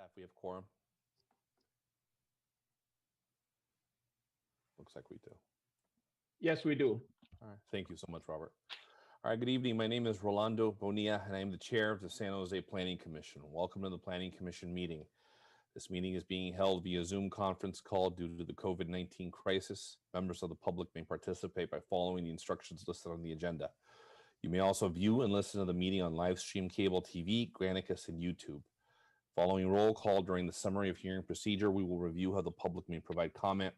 Staff, we have quorum. Looks like we do. Yes, we do. All right. Thank you so much, Robert. All right. Good evening. My name is Rolando Bonilla, and I am the chair of the San Jose Planning Commission. Welcome to the Planning Commission meeting. This meeting is being held via Zoom conference call due to the COVID-19 crisis. Members of the public may participate by following the instructions listed on the agenda. You may also view and listen to the meeting on live stream cable TV, Granicus, and YouTube. Following roll call during the summary of hearing procedure, we will review how the public may provide comment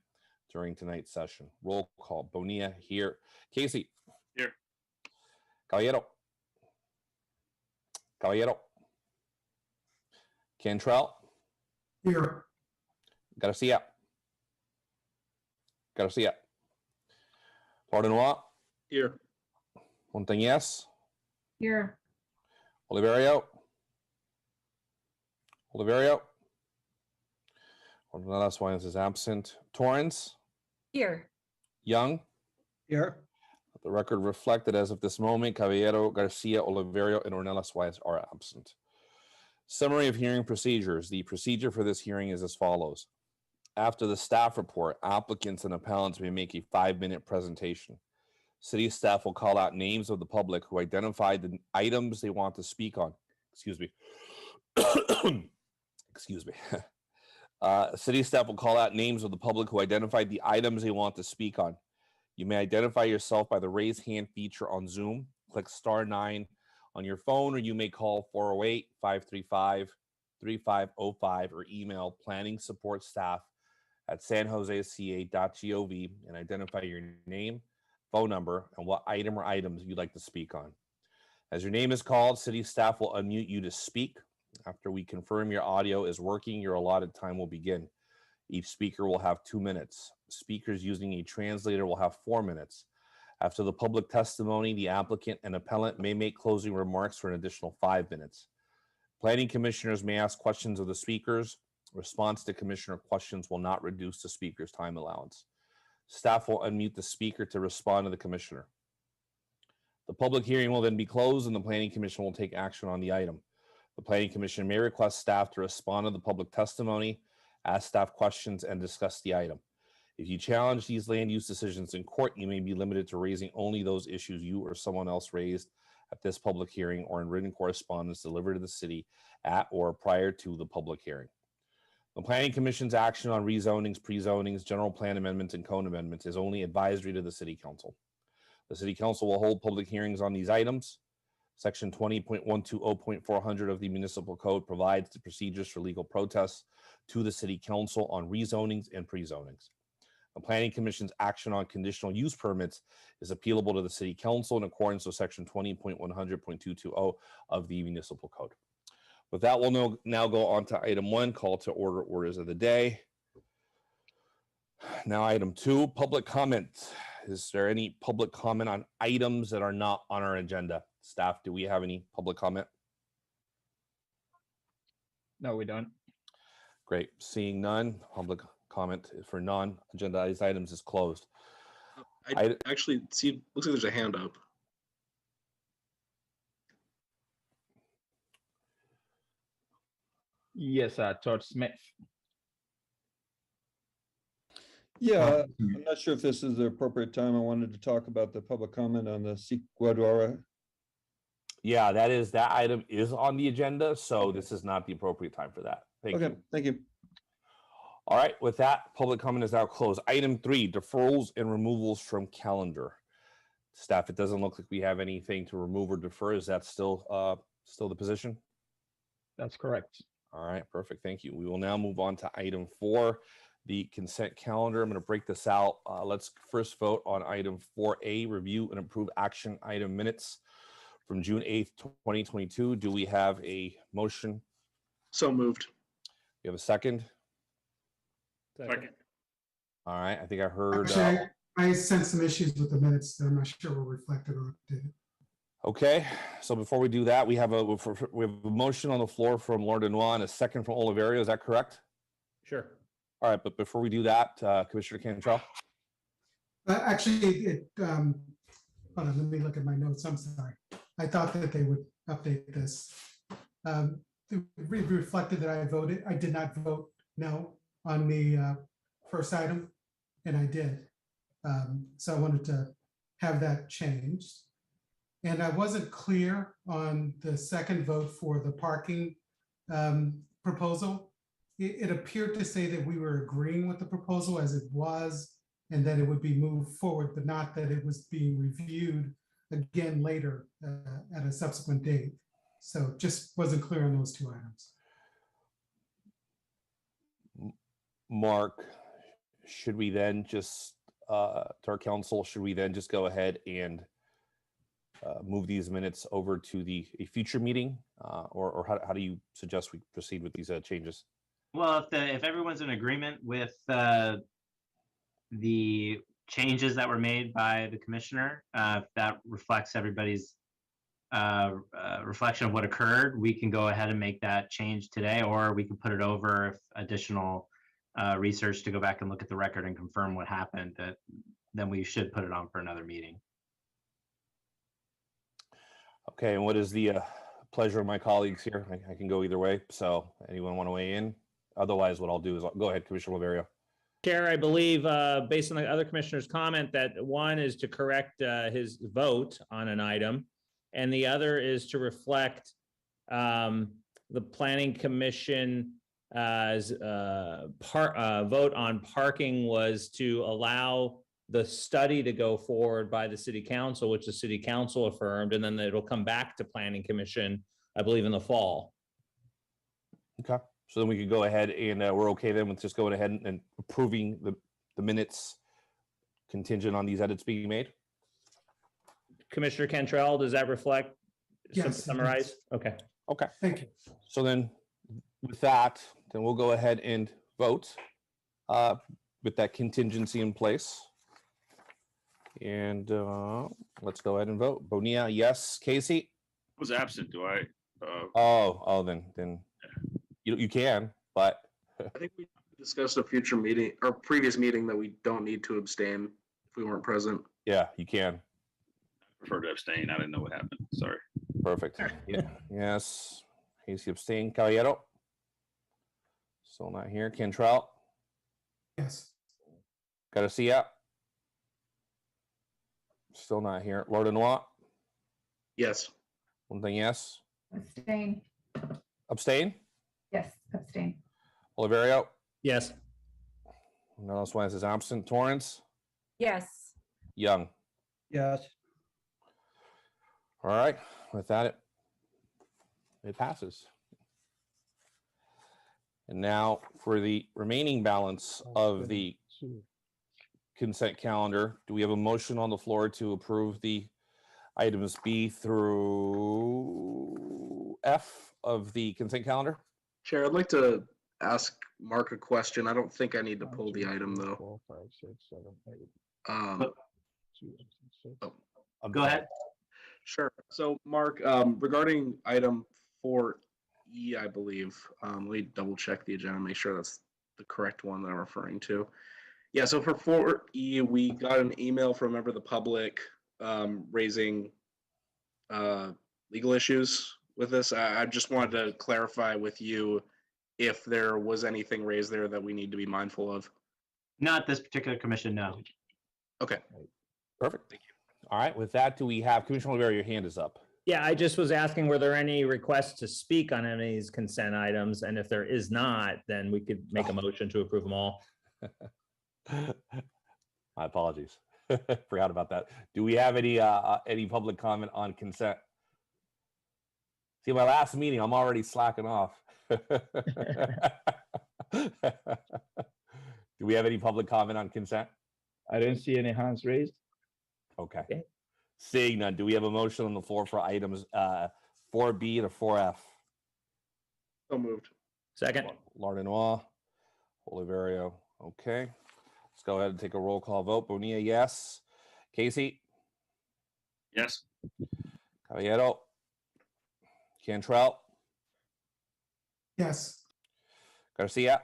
during tonight's session. Roll call. Bonilla here. Casey. Here. Caballero. Caballero. Cantrell. Here. Garcia. Garcia. Lordenois. Here. Montagnes. Here. Oliverio. Oliverio. Ornelas Wines is absent. Torrance. Here. Young. Here. Let the record reflect that as of this moment, Caballero, Garcia, Oliverio, and Ornelas Wines are absent. Summary of hearing procedures. The procedure for this hearing is as follows. After the staff report, applicants and appellants may make a 5-minute presentation. City staff will call out names of the public who identified the items they want to speak on. Excuse me. Excuse me. City staff will call out names of the public who identified the items they want to speak on. You may identify yourself by the raise hand feature on Zoom. Click *9 on your phone, or you may call 408-535-3505 or email planning support staff at sanjoseca.gov and identify your name, phone number, and what item or items you'd like to speak on. As your name is called, city staff will unmute you to speak. After we confirm your audio is working, your allotted time will begin. Each speaker will have 2 minutes. Speakers using a translator will have 4 minutes. After the public testimony, the applicant and appellant may make closing remarks for an additional 5 minutes. Planning commissioners may ask questions of the speakers. Response to commissioner questions will not reduce the speaker's time allowance. Staff will unmute the speaker to respond to the commissioner. The public hearing will then be closed and the planning commission will take action on the item. The planning commission may request staff to respond to the public testimony, ask staff questions, and discuss the item. If you challenge these land use decisions in court, you may be limited to raising only those issues you or someone else raised at this public hearing or in written correspondence delivered to the city at or prior to the public hearing. The Planning Commission's action on rezonings, pre-zonings, general plan amendments, and code amendments is only advisory to the City Council. The City Council will hold public hearings on these items. Section 20.120.400 of the Municipal Code provides the procedures for legal protests to the City Council on rezonings and pre-zonings. The Planning Commission's action on conditional use permits is appealable to the City Council in accordance with Section 20.100.220 of the Municipal Code. With that, we'll now go on to item 1, call to order orders of the day. Now, item 2, public comment. Is there any public comment on items that are not on our agenda? Staff, do we have any public comment? No, we don't. Great. Seeing none, public comment for non-agendized items is closed. I actually see, looks like there's a hand up. Yes, Todd Smith. Yeah, I'm not sure if this is the appropriate time. I wanted to talk about the public comment on the Siguadora. Yeah, that item is on the agenda, so this is not the appropriate time for that. Thank you. Thank you. All right, with that, public comment is now closed. Item 3, deferrals and removals from calendar. Staff, it doesn't look like we have anything to remove or defer. Is that still the position? That's correct. All right, perfect. Thank you. We will now move on to item 4, the consent calendar. I'm going to break this out. Let's first vote on item 4A, review and approve action item minutes from June 8th, 2022. Do we have a motion? So moved. We have a second? Second. All right, I think I heard. Actually, I sent some issues with the minutes that I'm not sure were reflected or updated. Okay, so before we do that, we have a motion on the floor from Lordenois and a second from Oliverio. Is that correct? Sure. All right, but before we do that, Commissioner Cantrell. Actually, hold on, let me look at my notes. I'm sorry. I thought that they would update this. reflected that I did not vote no on the first item, and I did. So I wanted to have that changed. And I wasn't clear on the second vote for the parking proposal. It appeared to say that we were agreeing with the proposal as it was, and that it would be moved forward, but not that it was being reviewed again later at a subsequent date. So just wasn't clear on those two items. Mark, should we then just, to our council, should we then just go ahead and move these minutes over to a future meeting? Or how do you suggest we proceed with these changes? Well, if everyone's in agreement with the changes that were made by the commissioner, if that reflects everybody's reflection of what occurred, we can go ahead and make that change today, or we can put it over if additional research to go back and look at the record and confirm what happened, that then we should put it on for another meeting. Okay, and what is the pleasure of my colleagues here? I can go either way. So anyone want to weigh in? Otherwise, what I'll do is go ahead, Commissioner Oliverio. Chair, I believe, based on the other commissioner's comment, that one is to correct his vote on an item, and the other is to reflect the planning commission vote on parking was to allow the study to go forward by the city council, which the city council affirmed, and then it'll come back to planning commission, I believe, in the fall. Okay, so then we could go ahead and we're okay then with just going ahead and approving the minutes contingent on these edits being made? Commissioner Cantrell, does that reflect, Yes, it summarize? does. Okay. Okay, Thank you. so then with that, then we'll go ahead and vote with that contingency in place. And let's go ahead and vote. Bonilla, yes. Casey? Was absent. Do I? Then you can, but I think we discussed a future meeting or previous meeting that we don't need to abstain if we weren't present. yeah, you can. prefer to abstain. I didn't know what happened. Sorry. Perfect. Yeah. Yes. Casey abstain. Caballero? Still not here. Cantrell? Yes. Garcia? Still not here. Lordinois? Yes. Montagnes? Abstain. Abstain? Yes, abstain. Oliverio? Yes. Nellis Wines is absent. Torrance? Yes. Young? Yes. All right. With that, it passes. And now for the remaining balance of the consent calendar, do we have a motion on the floor to approve the items B through F of the consent calendar? Chair, I'd like to ask Mark a question. I don't think I need to pull the item though. Go ahead. Sure. So Mark, regarding item 4E, I believe, let me double check the agenda, make sure that's the correct one that I'm referring to. Yeah, so for 4E, we got an email from a member of the public raising legal issues with this. I just wanted to clarify with you if there was anything raised there that we need to be mindful of. Not this particular commission, no. Okay. Perfect. Thank you. All right. With that, do we have Commissioner Oliveira? Your hand is up. Yeah, I just was asking, were there any requests to speak on any of these consent items? And if there is not, then we could make a motion to approve them all. My apologies. Forgot about that. Do we have any public comment on consent? See, my last meeting, I'm already slacking off. Do we have any public comment on consent? I didn't see any hands raised. Okay. Okay. Seeing none, do we have a motion on the floor for items 4B to 4F? So moved. Second. Lordinois, Oliverio. Okay. Let's go ahead and take a roll call vote. Bonilla, yes. Casey? Yes. Caballero? Cantrell? Yes. Garcia?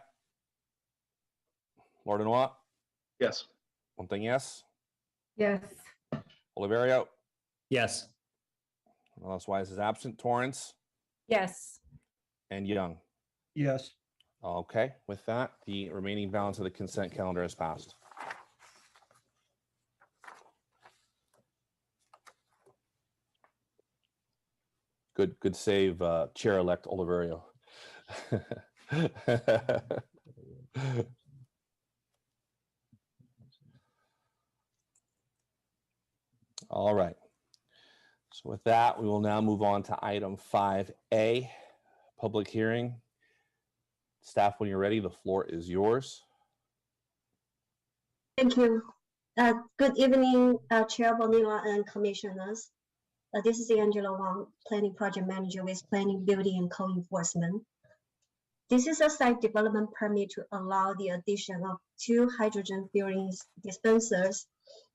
Lordinois? Yes. Montagnes? Yes. Oliverio? Yes. Nellis Wise is absent. Torrance? Yes. and Young. Yes. Okay, with that, the remaining balance of the consent calendar has passed. Good save, Chair-elect Oliverio. All right. So with that, we will now move on to item 5A, public hearing. Staff, when you're ready, the floor is yours. Thank you. Good evening, Chair Bonilla and Commissioners. This is Angela Wang, Planning Project Manager with Planning, Building, and Code Enforcement. This is a site development permit to allow the addition of 2 hydrogen fueling dispensers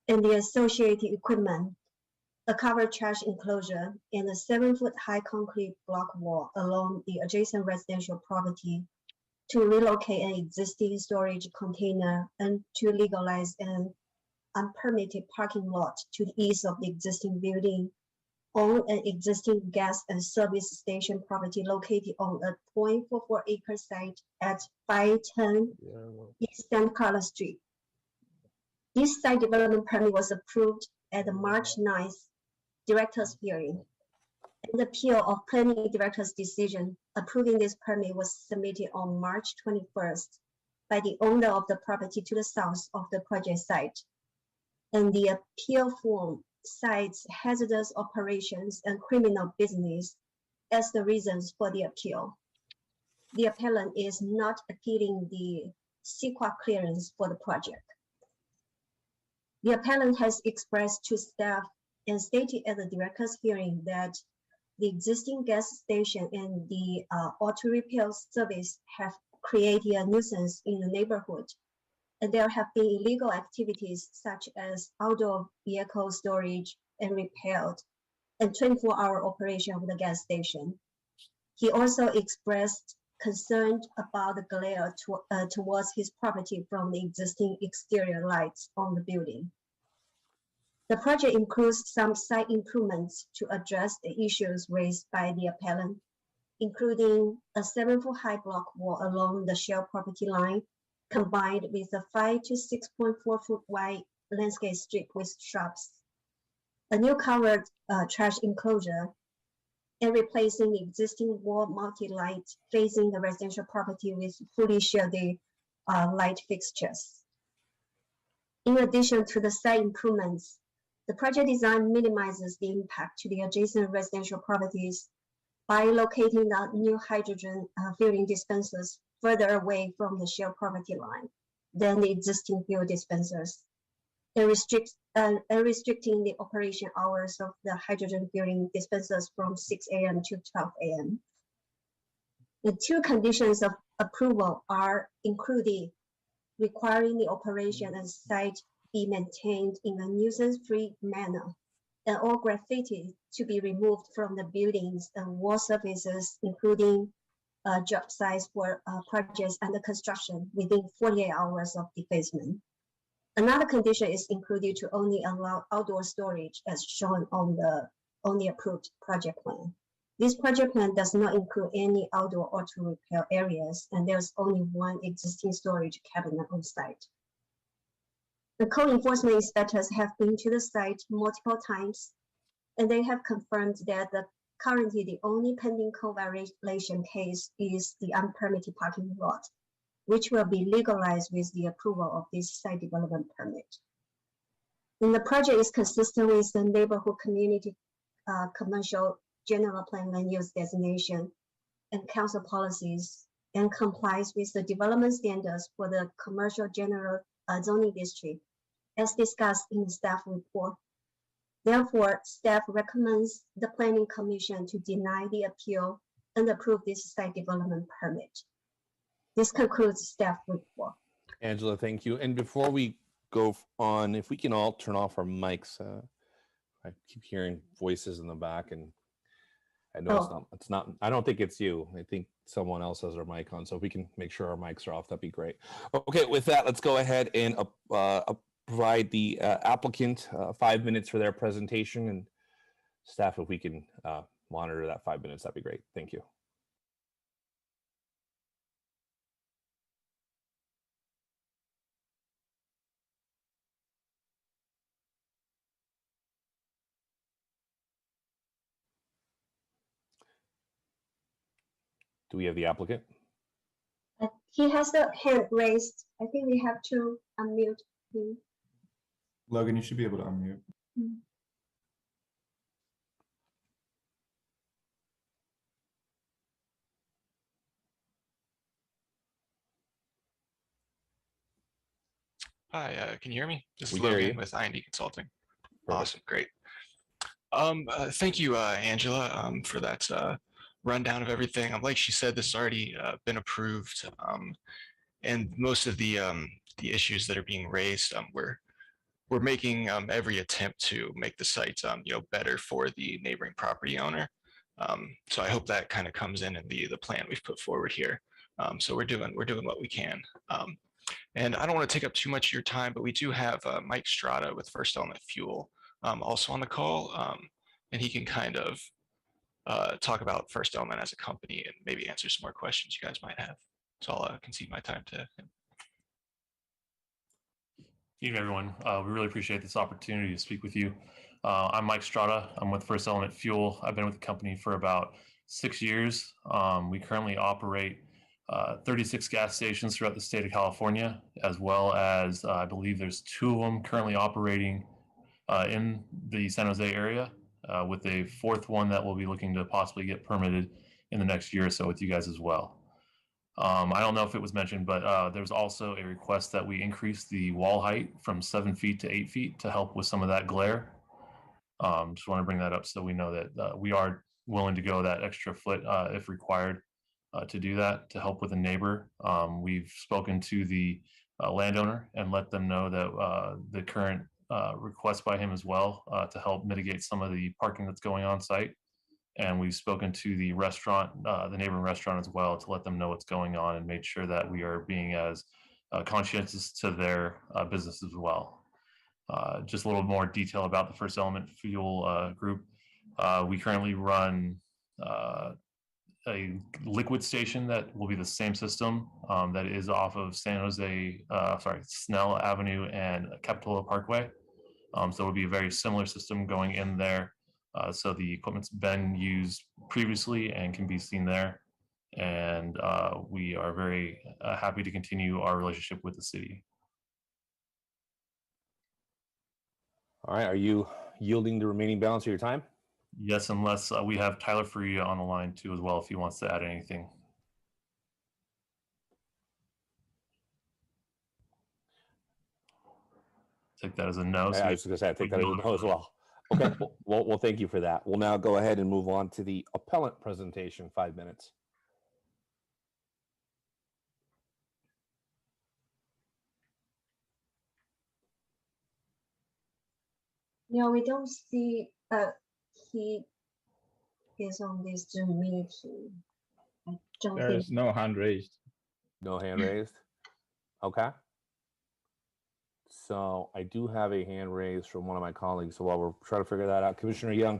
and the associated equipment, a covered trash enclosure, and a 7-foot high concrete block wall along the adjacent residential property to relocate an existing storage container and to legalize an unpermitted parking lot to the east of the existing building on an existing gas and service station property located on a 0.44 acre site at 510 East San Carlos Street. This site development permit was approved at the March 9th Director's hearing. The appeal of Planning Director's decision approving this permit was submitted on March 21st by the owner of the property to the south of the project site. And the appeal form cites hazardous operations and criminal business as the reasons for the appeal. The appellant is not appealing the CEQA clearance for the project. The appellant has expressed to staff and stated at the director's hearing that the existing gas station and the auto repair service have created a nuisance in the neighborhood. And there have been illegal activities such as outdoor vehicle storage and repair and 24-hour operation of the gas station. He also expressed concern about the glare towards his property from the existing exterior lights on the building. The project includes some site improvements to address the issues raised by the appellant, including a 7-foot high block wall along the shell property line, combined with a 5 to 6.4 foot wide landscape strip with shrubs, a new covered trash enclosure, and replacing the existing wall multi-light facing the residential property with fully shielded light fixtures. In addition to the site improvements, the project design minimizes the impact to the adjacent residential properties by locating the new hydrogen fueling dispensers further away from the shell property line than the existing fuel dispensers, and restricting the operation hours of the hydrogen fueling dispensers from 6 a.m. to 12 a.m. The 2 conditions of approval are included requiring the operation and site be maintained in a nuisance-free manner, and all graffiti to be removed from the buildings and wall surfaces, including job sites for projects under construction within 48 hours of defacement. Another condition is included to only allow outdoor storage as shown on the approved project plan. This project plan does not include any outdoor auto repair areas, and there's only 1 existing storage cabinet on site. The code enforcement inspectors have been to the site multiple times, and they have confirmed that currently the only pending code violation case is the unpermitted parking lot, which will be legalized with the approval of this site development permit. And the project is consistent with the neighborhood community commercial general plan land use designation and council policies, and complies with the development standards for the commercial general zoning district as discussed in the staff report. Therefore, staff recommends the Planning Commission to deny the appeal and approve this site development permit. This concludes staff report. Angela, thank you. And before we go on, if we can all turn off our mics. I keep hearing voices in the back, and I know it's not, I don't think it's you. I think someone else has their mic on. So if we can make sure our mics are off, that'd be great. Okay, with that, let's go ahead and provide the applicant 5 minutes for their presentation, and staff, if we can monitor that 5 minutes, that'd be great. Thank you. Do we have the applicant? He has the hand raised. I think we have to unmute him. Logan, you should be able to unmute. Hi, can you hear me? This We is can hear Logan you. with IND Consulting. Perfect. Awesome, great. Thank you, Angela, for that rundown of everything. Like she said, this has already been approved, and most of the issues that are being raised, we're making every attempt to make the site better for the neighboring property owner. So I hope that kind of comes in the plan we've put forward here. So we're doing what we can. And I don't want to take up too much of your time, but we do have Mike Strada with First Element Fuel also on the call, and he can kind of talk about First Element as a company and maybe answer some more questions you guys might have. So I'll concede my time to him. Good evening, everyone. We really appreciate this opportunity to speak with you. I'm Mike Strada. I'm with First Element Fuel. I've been with the company for about 6 years. We currently operate 36 gas stations throughout the state of California, as well as I believe there's 2 of them currently operating in the San Jose area, with a 4th one that we'll be looking to possibly get permitted in the next year or so with you guys as well. I don't know if it was mentioned, but there's also a request that we increase the wall height from 7 feet to 8 feet to help with some of that glare. Just want to bring that up so we know that we are willing to go that extra foot if required to do that to help with a neighbor. We've spoken to the landowner and let them know that the current request by him as well to help mitigate some of the parking that's going on site. And we've spoken to the restaurant, the neighboring restaurant as well, to let them know what's going on and made sure that we are being as conscientious to their business as well. Just a little more detail about the First Element Fuel group. We currently run a liquid station that will be the same system that is off of Snell Avenue and Capitola Parkway. So it will be a very similar system going in there. So the equipment's been used previously and can be seen there. And we are very happy to continue our relationship with the city. All right. Are you yielding the remaining balance of your time? Yes, unless we have Tyler Faria on the line too as well, if he wants to add anything. Take that as a no. I was going to say, I think that is a no as well. Okay, well, thank you for that. We'll now go ahead and move on to the appellant presentation, 5 minutes. Yeah, we don't see he is on this Zoom meeting. I don't think. There's no hand raised. No hand raised? Okay. So I do have a hand raised from one of my colleagues. So while we're trying to figure that out, Commissioner Young.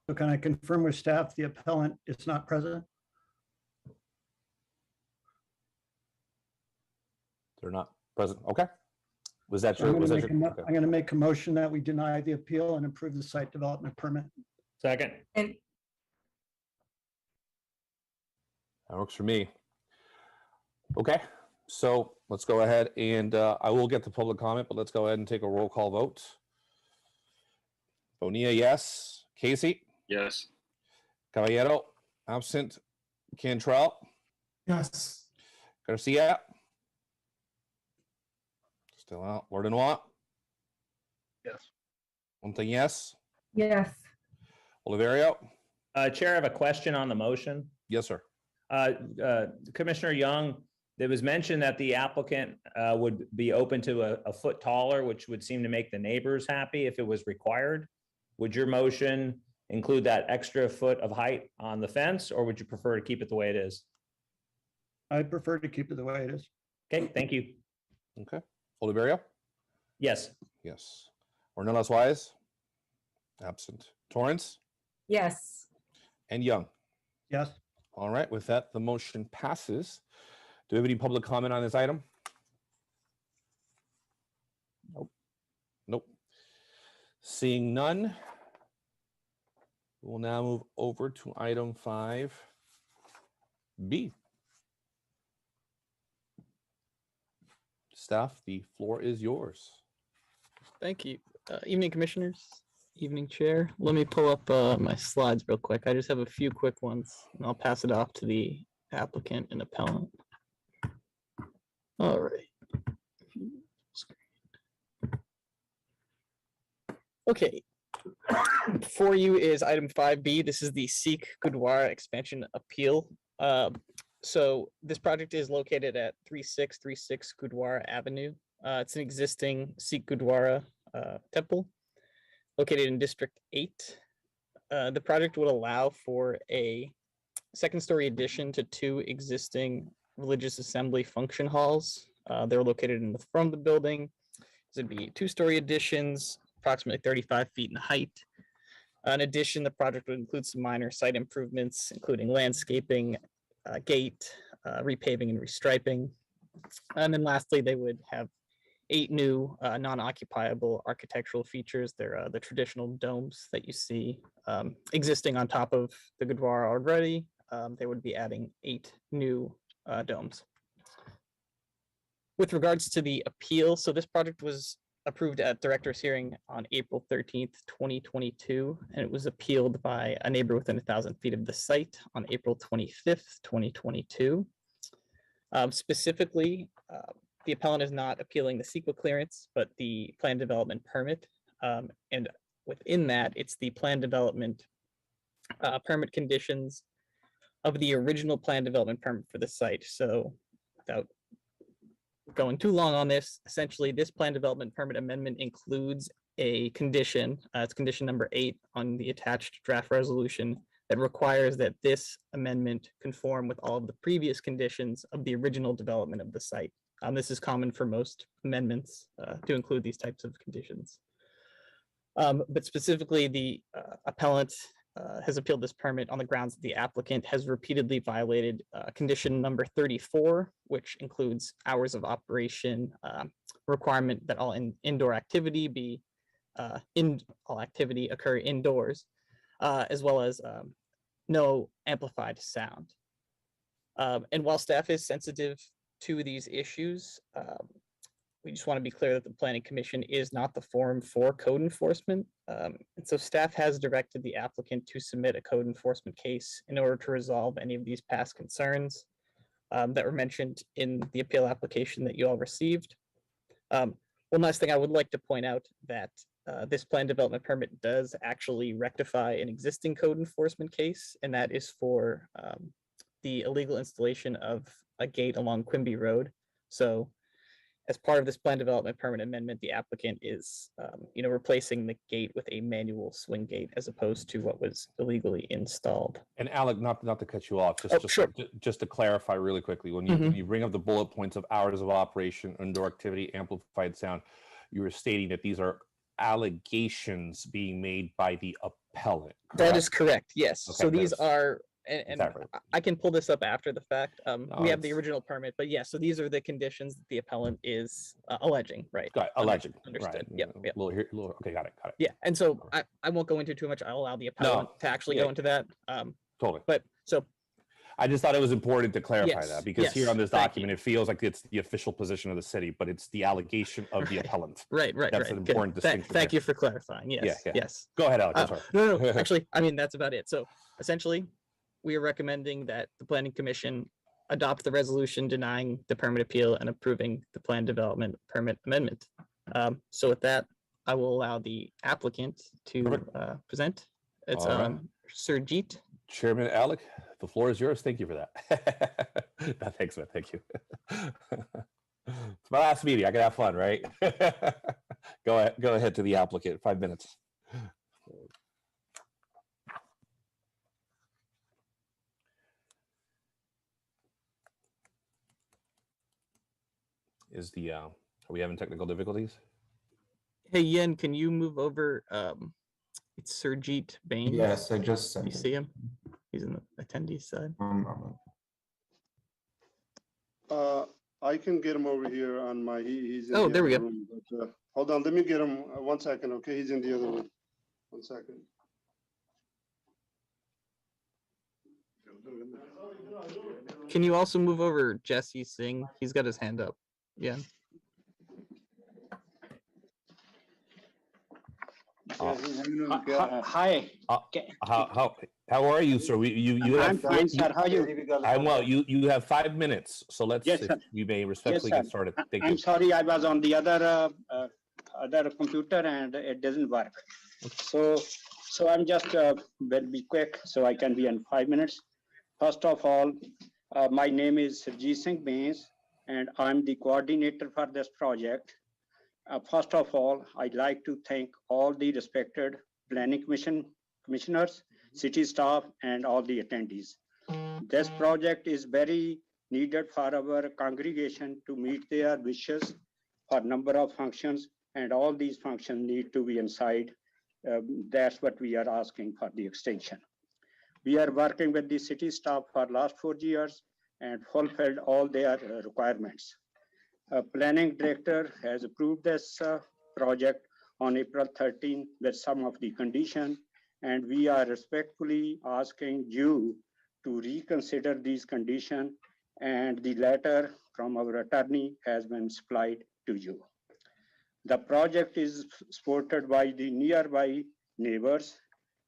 So can I confirm with staff the appellant is not present? They're not present. Okay. Was that So your? I'm Was going that to your? Okay. I'm going to make a motion that we deny the appeal and approve the site development permit. Second. And That works for me. Okay. So let's go ahead and I will get to public comment, but let's go ahead and take a roll call vote. Bonilla, yes. Casey? Yes. Caballero, absent. Cantrell? Yes. Garcia? Still out. Lordinois? Yes. Montagnes? yes. Oliverio? Chair, I have a question on the motion. Yes, sir. Commissioner Young, it was mentioned that the applicant would be open to a foot taller, which would seem to make the neighbors happy if it was required. Would your motion include that extra foot of height on the fence, or would you prefer to keep it the way it is? I prefer to keep it the way it is. Okay, thank you. Okay. Oliverio? Yes. Yes. Ornelas Wise? Absent. Torrance? Yes. And Young? Yes. All right. With that, the motion passes. Do we have any public comment on this item? Nope. Nope. Seeing none, We'll now move over to item 5B. Staff, the floor is yours. Thank you. Evening, commissioners. Evening, chair. Let me pull up my slides real quick. I just have a few quick ones, and I'll pass it off to the applicant and appellant. All right. Okay. Before you is item 5B. This is the Sikh Gurdwara expansion appeal. So this project is located at 3636 Gurdwara Avenue. It's an existing Sikh Gurdwara temple located in District 8. The project would allow for a second-story addition to 2 existing religious assembly function halls. They're located in the front of the building. There'd be 2-story additions, approximately 35 feet in height. In addition, the project would include some minor site improvements, including landscaping, gate, repaving and restriping. And then lastly, they would have 8 new non-occupiable architectural features. They're the traditional domes that you see existing on top of the Gurdwara already. They would be adding 8 new domes. With regards to the appeal, so this project was approved at director's hearing on April 13th, 2022, and it was appealed by a neighbor within 1,000 feet of the site on April 25th, 2022. Specifically, the appellant is not appealing the CEQA clearance, but the plan development permit. And within that, it's the plan development permit conditions of the original plan development permit for the site. So without going too long on this, essentially this plan development permit amendment includes a condition, it's condition number 8 on the attached draft resolution, that requires that this amendment conform with all of the previous conditions of the original development of the site. This is common for most amendments to include these types of conditions. But specifically, the appellant has appealed this permit on the grounds that the applicant has repeatedly violated condition number 34, which includes hours of operation requirement that all indoor activity be all activity occur indoors, as well as no amplified sound. And while staff is sensitive to these issues, we just want to be clear that the Planning Commission is not the forum for code enforcement. And so staff has directed the applicant to submit a code enforcement case in order to resolve any of these past concerns that were mentioned in the appeal application that you all received. One last thing I would like to point out that this plan development permit does actually rectify an existing code enforcement case, and that is for the illegal installation of a gate along Quimby Road. So as part of this plan development permit amendment, the applicant is replacing the gate with a manual swing gate as opposed to what was illegally installed. And Alec, not to cut you off, just to clarify really quickly, when you bring up the bullet points of hours of operation, indoor activity, amplified sound, you were stating that these are allegations being made by the appellant. Correct? That is correct, yes. Okay, so these are, and exactly. I can pull this up after the fact. We have the original permit, but yeah, so these are the conditions that the appellant is alleging, right? Got it, alleging, Understood. right. Yeah. Okay, got it. Yeah, and so I won't go into too much. I'll allow the appellant to actually go into that. Totally. But so I just thought it was important to clarify Yes, that because yes, here on this thank document, it feels like it's the official position of the city, but it's the allegation of the appellant. Right. That's an important distinction. Thank you for clarifying. Yes, yes. Go ahead, Alex. I'm sorry. No, actually, I mean, that's about it. So essentially, we are recommending that the Planning Commission adopt the resolution denying the permit appeal and approving the plan development permit amendment. So with that, I will allow the applicant to present. It's Surjit. Chairman Alec, the floor is yours. Thank you for that. No, thanks, man. Thank you. It's my last meeting. I can have fun, right? Go ahead to the applicant. 5 minutes. Are we having technical difficulties? Hey, Yen, can you move over? It's Surjit Bain. Yes, I just sent You see him? He's in the attendee side. I can get him over here on my. He's in Oh, the there we other go. room, but, hold on, let me get him 1 second. Okay, he's in the other room. 1 second. Can you also move over Jesse Singh? He's got his hand up. Yeah. Hi. How are you, sir? You I'm have fine, sir. How are you? I'm well. You have 5 minutes, so let's Yes, if sir. we may Yes, respectfully sir. get started. Thank I'm you. sorry, I was on the other computer and it doesn't work. So I'm just will be quick so I can be in 5 minutes. First of all, my name is Sarjeet Singh Bains and I'm the coordinator for this project. First of all, I'd like to thank all the respected planning commissioners, city staff, and all the attendees. This project is very needed for our congregation to meet their wishes for number of functions, and all these functions need to be inside. That's what we are asking for the extension. We are working with the city staff for last 4 years and fulfilled all their requirements. Planning director has approved this project on April 13 with some of the conditions, and we are respectfully asking you to reconsider these conditions, and the letter from our attorney has been supplied to you. The project is supported by the nearby neighbors,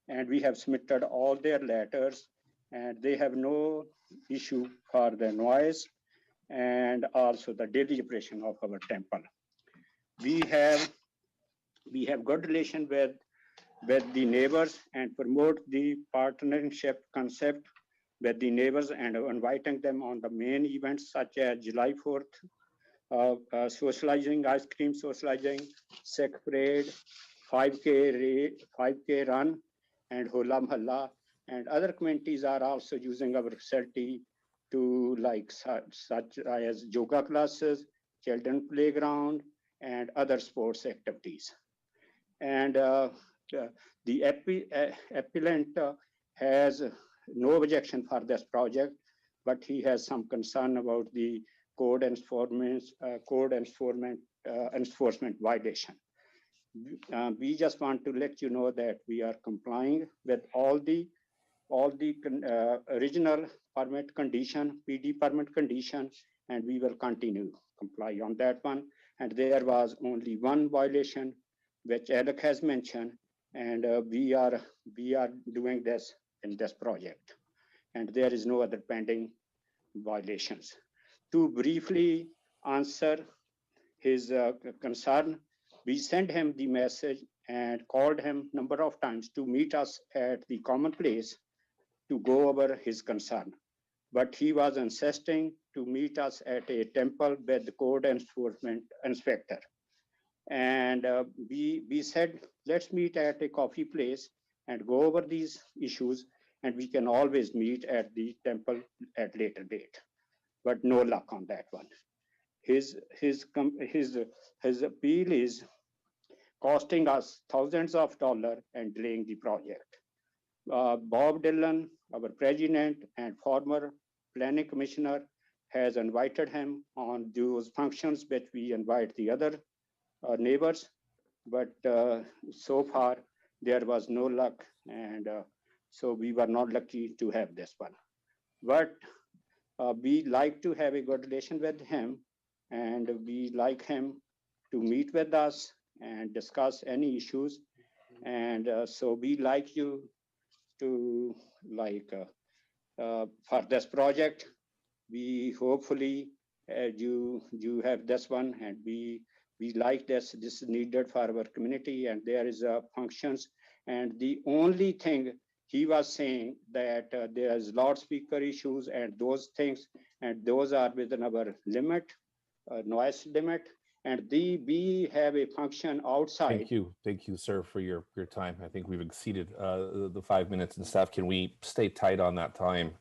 and we have submitted all their letters, and they have no issue for the noise and also the daily operation of our temple. We have good relation with the neighbors and promote the partnership concept with the neighbors and inviting them on the main events such as July 4th, socializing, ice cream socializing, Sikh parade, 5K run, and Hola Mahalla. And other communities are also using our facility to like such as yoga classes, children playground, and other sports activities. And the appellant has no objection for this project, but he has some concern about the code enforcement violation. We just want to let you know that we are complying with all the original permit condition, PD permit condition, and we will continue comply on that one. And there was only one violation, which Alec has mentioned, and we are doing this in this project. And there is no other pending violations. To briefly answer his concern, we sent him the message and called him number of times to meet us at the common place to go over his concern. But he was insisting to meet us at a temple with the code enforcement inspector. And we said, let's meet at a coffee place and go over these issues, and we can always meet at the temple at later date. But no luck on that one. His appeal is costing us thousands of dollars and delaying the project. Bob Dillon, our president and former planning commissioner, has invited him on those functions which we invite the other neighbors, but so far there was no luck, and so we were not lucky to have this one. But we like to have a good relation with him, and we like him to meet with us and discuss any issues, and so we like you to for this project. We hopefully you have this one, and we like this is needed for our community, and there is functions. And the only thing he was saying that there's loudspeaker issues and those things, and those are within our limit, noise limit. And we have a function outside. Thank you, sir, for your time. I think we've exceeded the 5 minutes and stuff. Can we stay tight on that time?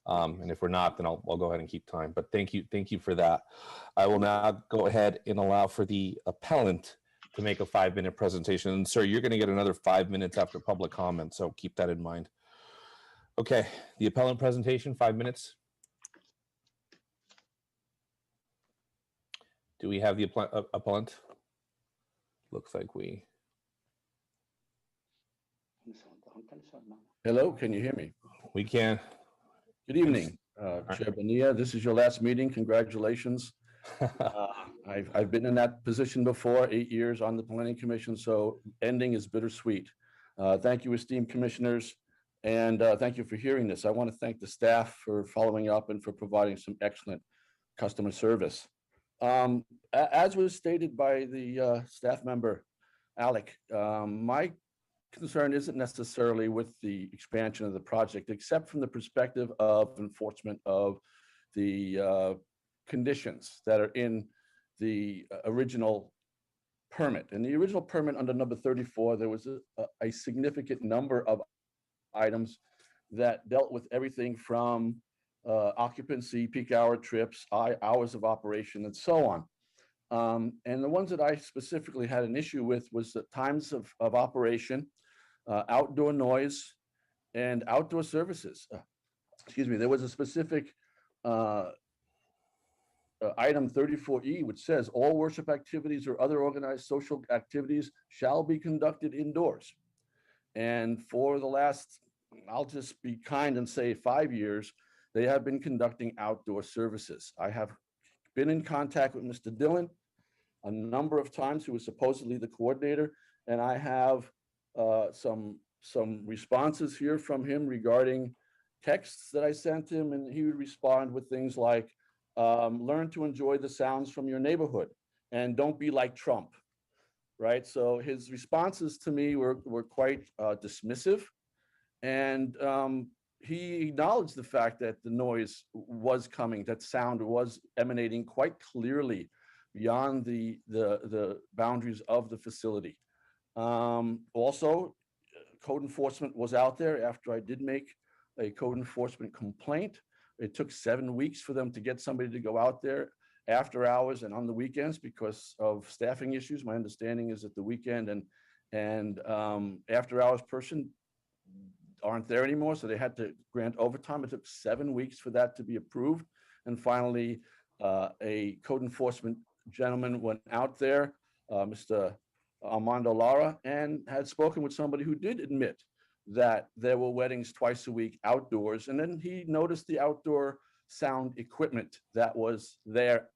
And if we're not, then I'll go ahead and keep time. But thank you for that. I will now go ahead and allow for the appellant to make a 5-minute presentation. And sir, you're going to get another 5 minutes after public comment, so keep that in mind. Okay, the appellant presentation, 5 minutes. Do we have the appellant? Looks like we. Hello, can you hear me? We can. Good evening, Chair Bonilla. This is your last meeting. Congratulations. I've been in that position before, 8 years on the Planning Commission, so ending is bittersweet. Thank you, esteemed commissioners, and thank you for hearing this. I want to thank the staff for following up and for providing some excellent customer service. As was stated by the staff member, Alec, my concern isn't necessarily with the expansion of the project, except from the perspective of enforcement of the conditions that are in the original permit. In the original permit under number 34, there was a significant number of items that dealt with everything from occupancy, peak hour trips, hours of operation, and so on. And the ones that I specifically had an issue with was the times of operation, outdoor noise, and outdoor services. Excuse me, there was a specific item 34E, which says all worship activities or other organized social activities shall be conducted indoors. And for the last, I'll just be kind and say 5 years, they have been conducting outdoor services. I have been in contact with Mr. Dillon a number of times, who was supposedly the coordinator, and I have some responses here from him regarding texts that I sent him, and he would respond with things like, learn to enjoy the sounds from your neighborhood and don't be like Trump, right? So his responses to me were quite dismissive, and he acknowledged the fact that the noise was coming, that sound was emanating quite clearly beyond the boundaries of the facility. Also, code enforcement was out there after I did make a code enforcement complaint. It took 7 weeks for them to get somebody to go out there after hours and on the weekends because of staffing issues. My understanding is that the weekend and after hours person aren't there anymore, so they had to grant overtime. It took 7 weeks for that to be approved. And finally, a code enforcement gentleman went out there, Mr. Armando Lara, and had spoken with somebody who did admit that there were weddings twice a week outdoors. And then he noticed the outdoor sound equipment that was there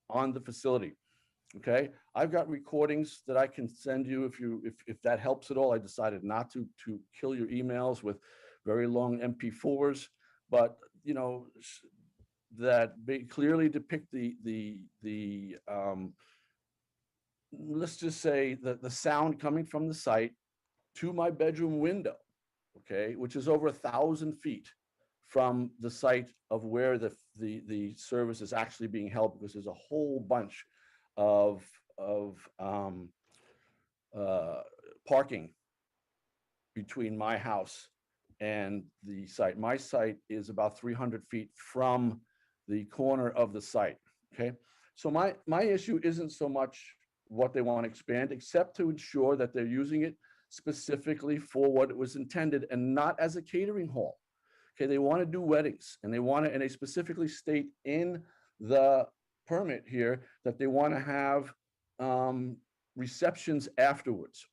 on the facility. Okay, I've got recordings that I can send you if that helps at all. I decided not to kill your emails with very long MP4s, but you know, that clearly depict the let's just say the sound coming from the site to my bedroom window, okay, which is over 1,000 feet from the site of where the service is actually being held, because there's a whole bunch of parking between my house and the site. My site is about 300 feet from the corner of the site, okay? So my issue isn't so much what they want to expand, except to ensure that they're using it specifically for what it was intended and not as a catering hall. Okay, they want to do weddings, and they specifically state in the permit here that they want to have receptions afterwards.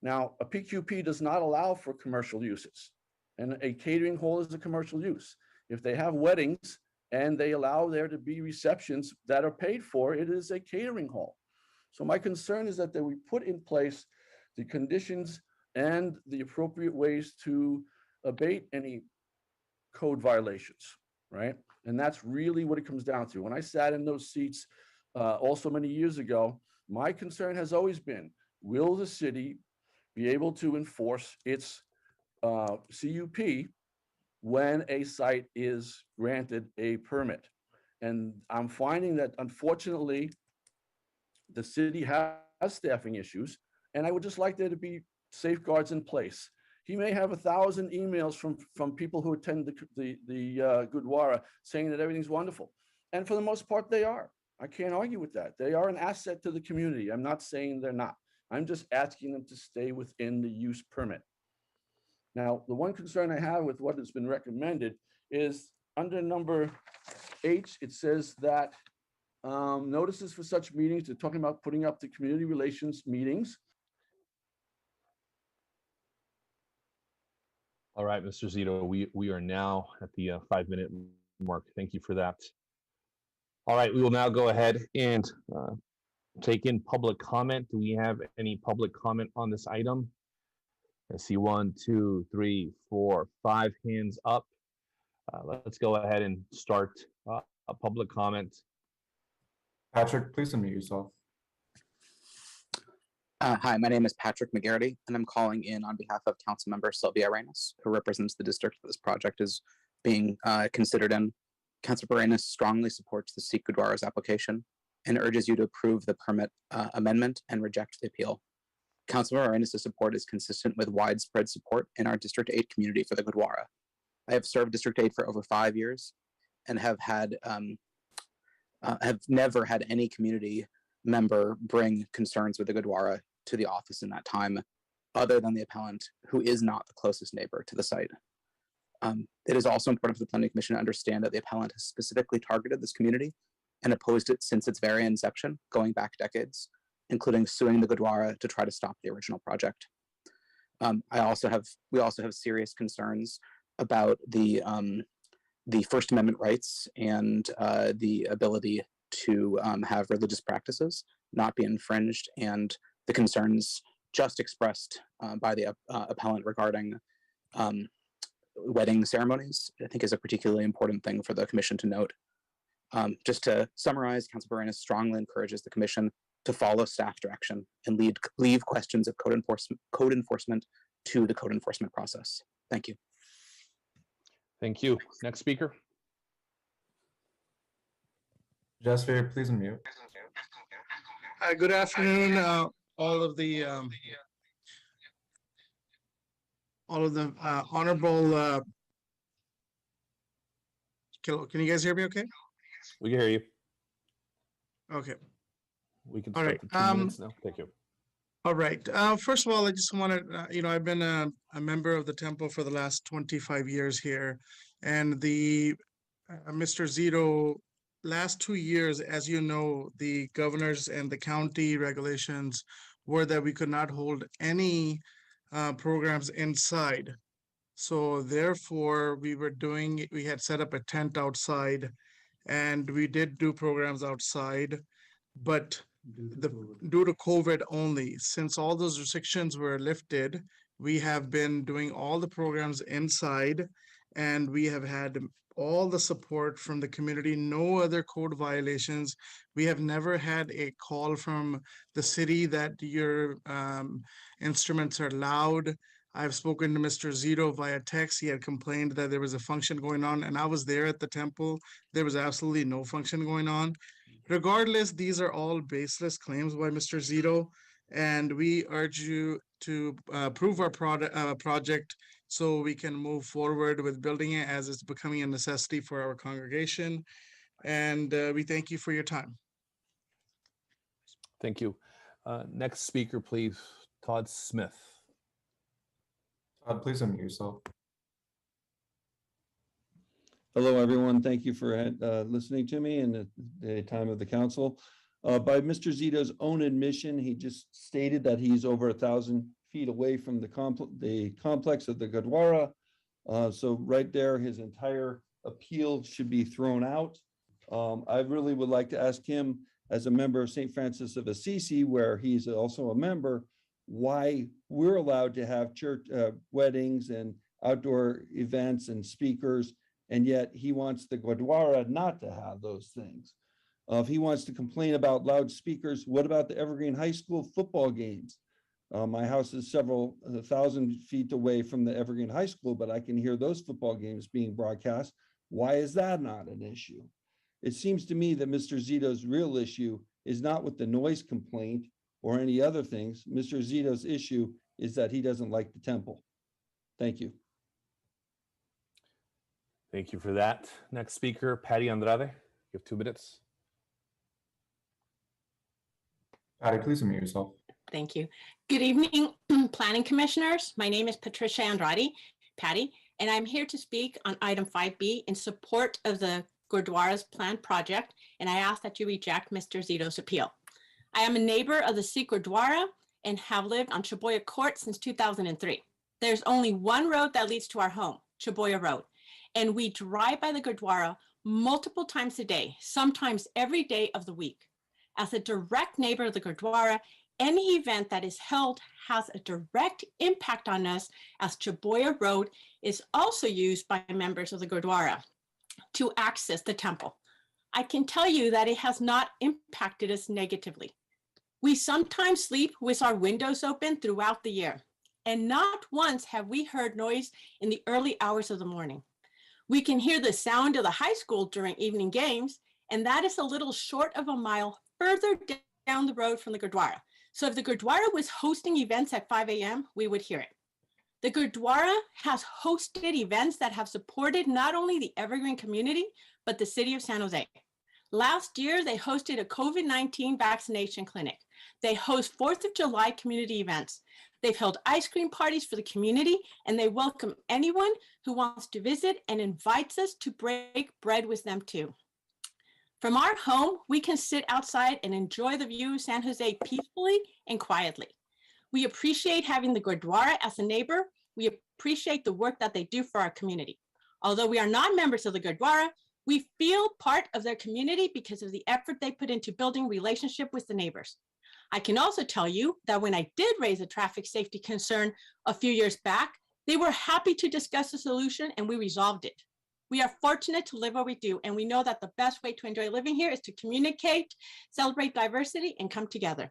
Now, a PQP does not allow for commercial uses, and a catering hall is a commercial use. If they have weddings and they allow there to be receptions that are paid for, it is a catering hall. So my concern is that we put in place the conditions and the appropriate ways to abate any code violations, right? And that's really what it comes down to. When I sat in those seats also many years ago, my concern has always been, will the city be able to enforce its CUP when a site is granted a permit? And I'm finding that, unfortunately, the city has staffing issues, and I would just like there to be safeguards in place. He may have 1,000 emails from people who attend the Gurdwara saying that everything's wonderful. And for the most part, they are. I can't argue with that. They are an asset to the community. I'm not saying they're not. I'm just asking them to stay within the use permit. Now, the one concern I have with what has been recommended is under number H, it says that notices for such meetings, they're talking about putting up the community relations meetings. All right, Mr. Zito, we are now at the 5-minute mark. Thank you for that. All right, we will now go ahead and take in public comment. Do we have any public comment on this item? I see 1, 2, 3, 4, 5 hands up. Let's go ahead and start a public comment. Patrick, please unmute yourself. Hi, my name is Patrick McGarity, and I'm calling in on behalf of Councilmember Sylvia Arenas, who represents the district that this project is being considered in. Councilor Arenas strongly supports the Sikh Gurdwara's application and urges you to approve the permit amendment and reject the appeal. Councilor Arenas' support is consistent with widespread support in our District 8 community for the Gurdwara. I have served District 8 for over 5 years and have never had any community member bring concerns with the Gurdwara to the office in that time, other than the appellant, who is not the closest neighbor to the site. It is also important for the Planning Commission to understand that the appellant has specifically targeted this community and opposed it since its very inception, going back decades, including suing the Gurdwara to try to stop the original project. We also have serious concerns about the First Amendment rights and the ability to have religious practices not be infringed, and the concerns just expressed by the appellant regarding wedding ceremonies, I think is a particularly important thing for the commission to note. Just to summarize, Councilor Arenas strongly encourages the commission to follow staff direction and leave questions of code enforcement to the code enforcement process. Thank you. Thank you. Next speaker. José, please unmute. Hi, good afternoon, all of the honorable. Can you guys hear me? Okay. We can hear you. Okay. We can All start right. the 2 minutes now. Thank you. All right. First of all, I just wanted, I've been a member of the temple for the last 25 years here, and the Mr. Zito, last 2 years, as you know, the governors and the county regulations were that we could not hold any programs inside. So therefore, we had set up a tent outside, and we did do programs outside, but due to COVID only, since all those restrictions were lifted, we have been doing all the programs inside, and we have had all the support from the community, no other code violations. We have never had a call from the city that your instruments are loud. I've spoken to Mr. Zito via text. He had complained that there was a function going on, and I was there at the temple. There was absolutely no function going on. Regardless, these are all baseless claims by Mr. Zito, and we urge you to approve our project so we can move forward with building it as it's becoming a necessity for our congregation. And we thank you for your time. Thank you. Next speaker, please. Todd Smith. Todd, please unmute yourself. Hello, everyone. Thank you for listening to me and the time of the council. By Mr. Zito's own admission, he just stated that he's over 1,000 feet away from the complex of the Gurdwara. So right there, his entire appeal should be thrown out. I really would like to ask him, as a member of St. Francis of Assisi, where he's also a member, why we're allowed to have church weddings and outdoor events and speakers, and yet he wants the Gurdwara not to have those things. If he wants to complain about loudspeakers, what about the Evergreen High School football games? My house is several 1,000 feet away from the Evergreen High School, but I can hear those football games being broadcast. Why is that not an issue? It seems to me that Mr. Zito's real issue is not with the noise complaint or any other things. Mr. Zito's issue is that he doesn't like the temple. Thank you. Thank you for that. Next speaker, Patty Andrade. You have 2 minutes. Patty, please unmute yourself. Thank you. Good evening, Planning Commissioners. My name is Patricia Andrade, Patty, and I'm here to speak on item 5B in support of the Gurdwara's planned project, and I ask that you reject Mr. Zito's appeal. I am a neighbor of the Sikh Gurdwara and have lived on Chaboya Court since 2003. There's only one road that leads to our home, Chaboya Road. And we drive by the Gurdwara multiple times a day, sometimes every day of the week. As a direct neighbor of the Gurdwara, any event that is held has a direct impact on us, as Chaboya Road is also used by members of the Gurdwara to access the temple. I can tell you that it has not impacted us negatively. We sometimes sleep with our windows open throughout the year, and not once have we heard noise in the early hours of the morning. We can hear the sound of the high school during evening games, and that is a little short of a mile further down the road from the Gurdwara. So if the Gurdwara was hosting events at 5 a.m., we would hear it. The Gurdwara has hosted events that have supported not only the Evergreen community, but the city of San Jose. Last year, they hosted a COVID-19 vaccination clinic. They host 4th of July community events. They've held ice cream parties for the community, and they welcome anyone who wants to visit and invites us to break bread with them too. From our home, we can sit outside and enjoy the view of San Jose peacefully and quietly. We appreciate having the Gurdwara as a neighbor. We appreciate the work that they do for our community. Although we are not members of the Gurdwara, we feel part of their community because of the effort they put into building relationship with the neighbors. I can also tell you that when I did raise a traffic safety concern a few years back, they were happy to discuss a solution and we resolved it. We are fortunate to live where we do, and we know that the best way to enjoy living here is to communicate, celebrate diversity, and come together.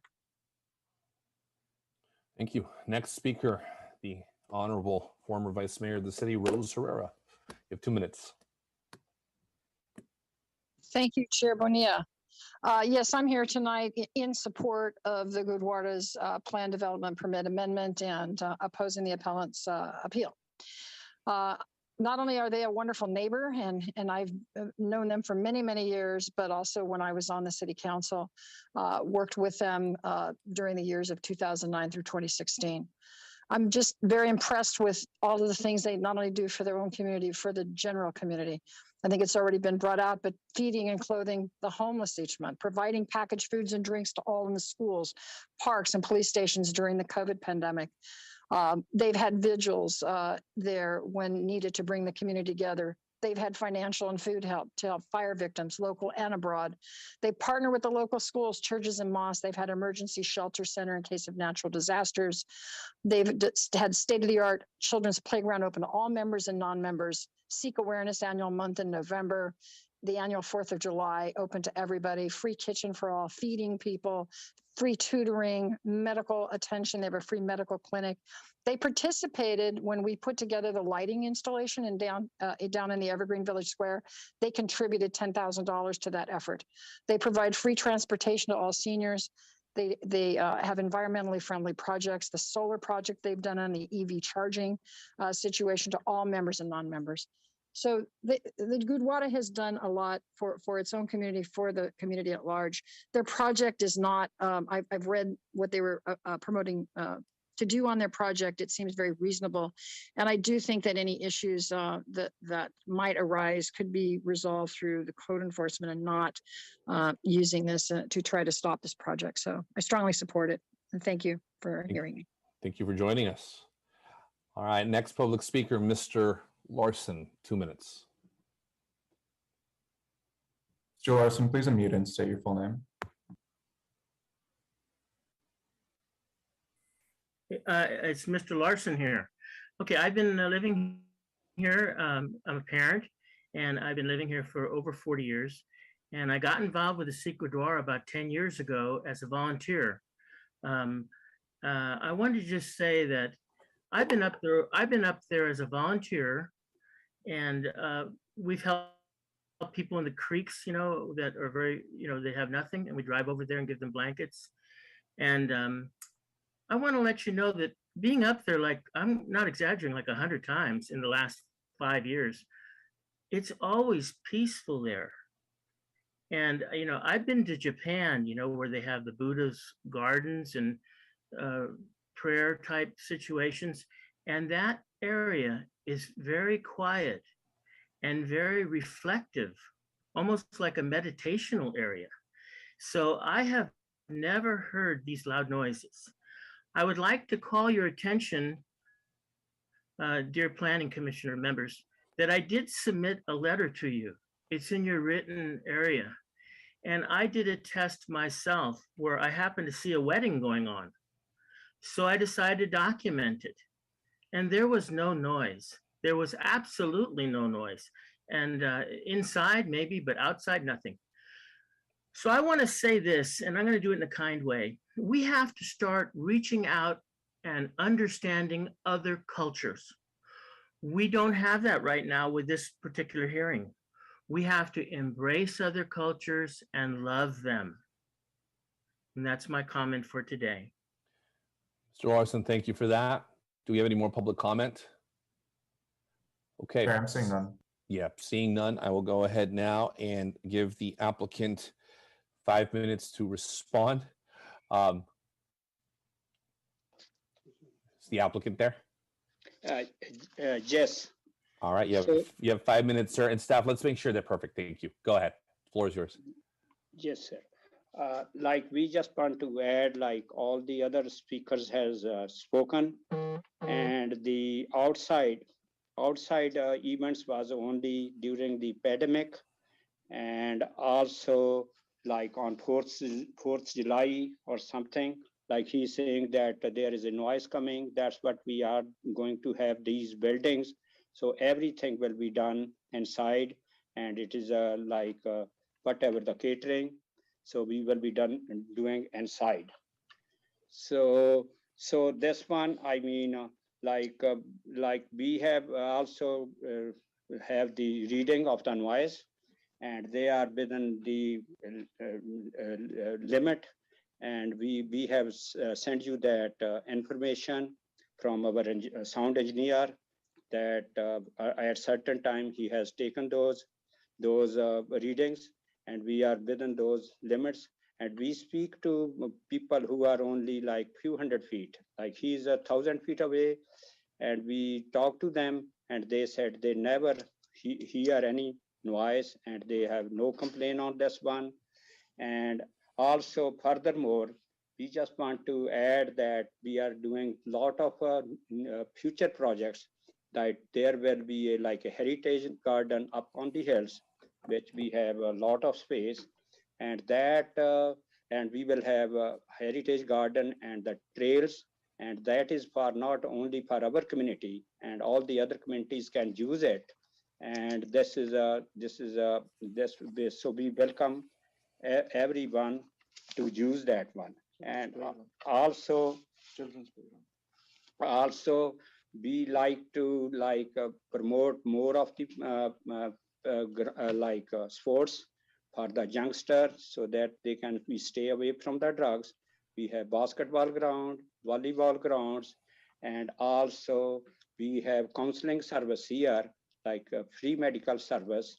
Thank you. Next speaker, the Honorable former Vice Mayor of the city, Rose Herrera. You have 2 minutes. Thank you, Chair Bonilla. Yes, I'm here tonight in support of the Gurdwara's plan development permit amendment and opposing the appellant's appeal. Not only are they a wonderful neighbor, and I've known them for many, many years, but also when I was on the city council, worked with them during the years of 2009 through 2016. I'm just very impressed with all of the things they not only do for their own community, for the general community. I think it's already been brought out, but feeding and clothing the homeless each month, providing packaged foods and drinks to all in the schools, parks, and police stations during the COVID pandemic. They've had vigils there when needed to bring the community together. They've had financial and food help to help fire victims, local and abroad. They partner with the local schools, churches, and mosques. They've had emergency shelter center in case of natural disasters. They've had state-of-the-art children's playground open to all members and non-members. Sikh Awareness Annual Month in November. The annual 4th of July open to everybody. Free kitchen for all, feeding people, free tutoring, medical attention. They have a free medical clinic. They participated when we put together the lighting installation and down in the Evergreen Village Square. They contributed $10,000 to that effort. They provide free transportation to all seniors. They have environmentally friendly projects. The solar project they've done on the EV charging situation to all members and non-members. So the Gurdwara has done a lot for its own community, for the community at large. Their project is not, I've read what they were promoting to do on their project. It seems very reasonable. And I do think that any issues that might arise could be resolved through the code enforcement and not using this to try to stop this project. So I strongly support it. And thank you for hearing me. Thank you for joining us. All right, next public speaker, Mr. Larson, 2 minutes. Mr. Larson, please unmute and state your full name. It's Mr. Larson here. Okay, I've been living here. I'm a parent, and I've been living here for over 40 years. And I got involved with the Sikh Gurdwara about 10 years ago as a volunteer. I wanted to just say that I've been up there as a volunteer, and we've helped people in the creeks, you know, that are very, you know, they have nothing, and we drive over there and give them blankets. And I want to let you know that being up there, like, I'm not exaggerating, like 100 times in the last 5 years, it's always peaceful there. And, you know, I've been to Japan, you know, where they have the Buddha's gardens and prayer type situations. And that area is very quiet and very reflective, almost like a meditational area. So I have never heard these loud noises. I would like to call your attention dear Planning Commissioner members, that I did submit a letter to you. It's in your written area. And I did a test myself where I happened to see a wedding going on. So I decided to document it. And there was no noise. There was absolutely no noise. And inside maybe, but outside nothing. So I want to say this, and I'm going to do it in a kind way. We have to start reaching out and understanding other cultures. We don't have that right now with this particular hearing. We have to embrace other cultures and love them. And that's my comment for today. Mr. Larson, thank you for that. Do we have any more public comment? Okay. Chair, I'm seeing none. Yep, seeing none, I will go ahead now and give the applicant 5 minutes to respond. Is the applicant there? Yes. All right, you have 5 minutes, sir. And staff, let's make sure they're perfect. Thank you. Go ahead. The floor is yours. Yes, sir. Like we just want to add, like all the other speakers has spoken, and the outside events was only during the pandemic, and also like on 4th July or something. Like he's saying that there is a noise coming. That's what we are going to have these buildings. So everything will be done inside, and it is like whatever the catering. So we will be doing inside. So this one, I mean, like we have also have the reading of the noise, and they are within the limit. And we have sent you that information from our sound engineer that at certain time he has taken those readings, and we are within those limits. And we speak to people who are only like few hundred feet, like he's 1,000 feet away, and we talk to them, and they said they never hear any noise, and they have no complaint on this one. And also, furthermore, we just want to add that we are doing a lot of future projects, that there will be like a heritage garden up on the hills, which we have a lot of space, and that and we will have a heritage garden and the trails, and that is for not only for our community, and all the other communities can use it. And so we welcome everyone to use that one. And also we like to promote more of the sports for the youngsters, so that they can stay away from the drugs. We have basketball ground, volleyball grounds, and also we have counseling service here, like free medical service.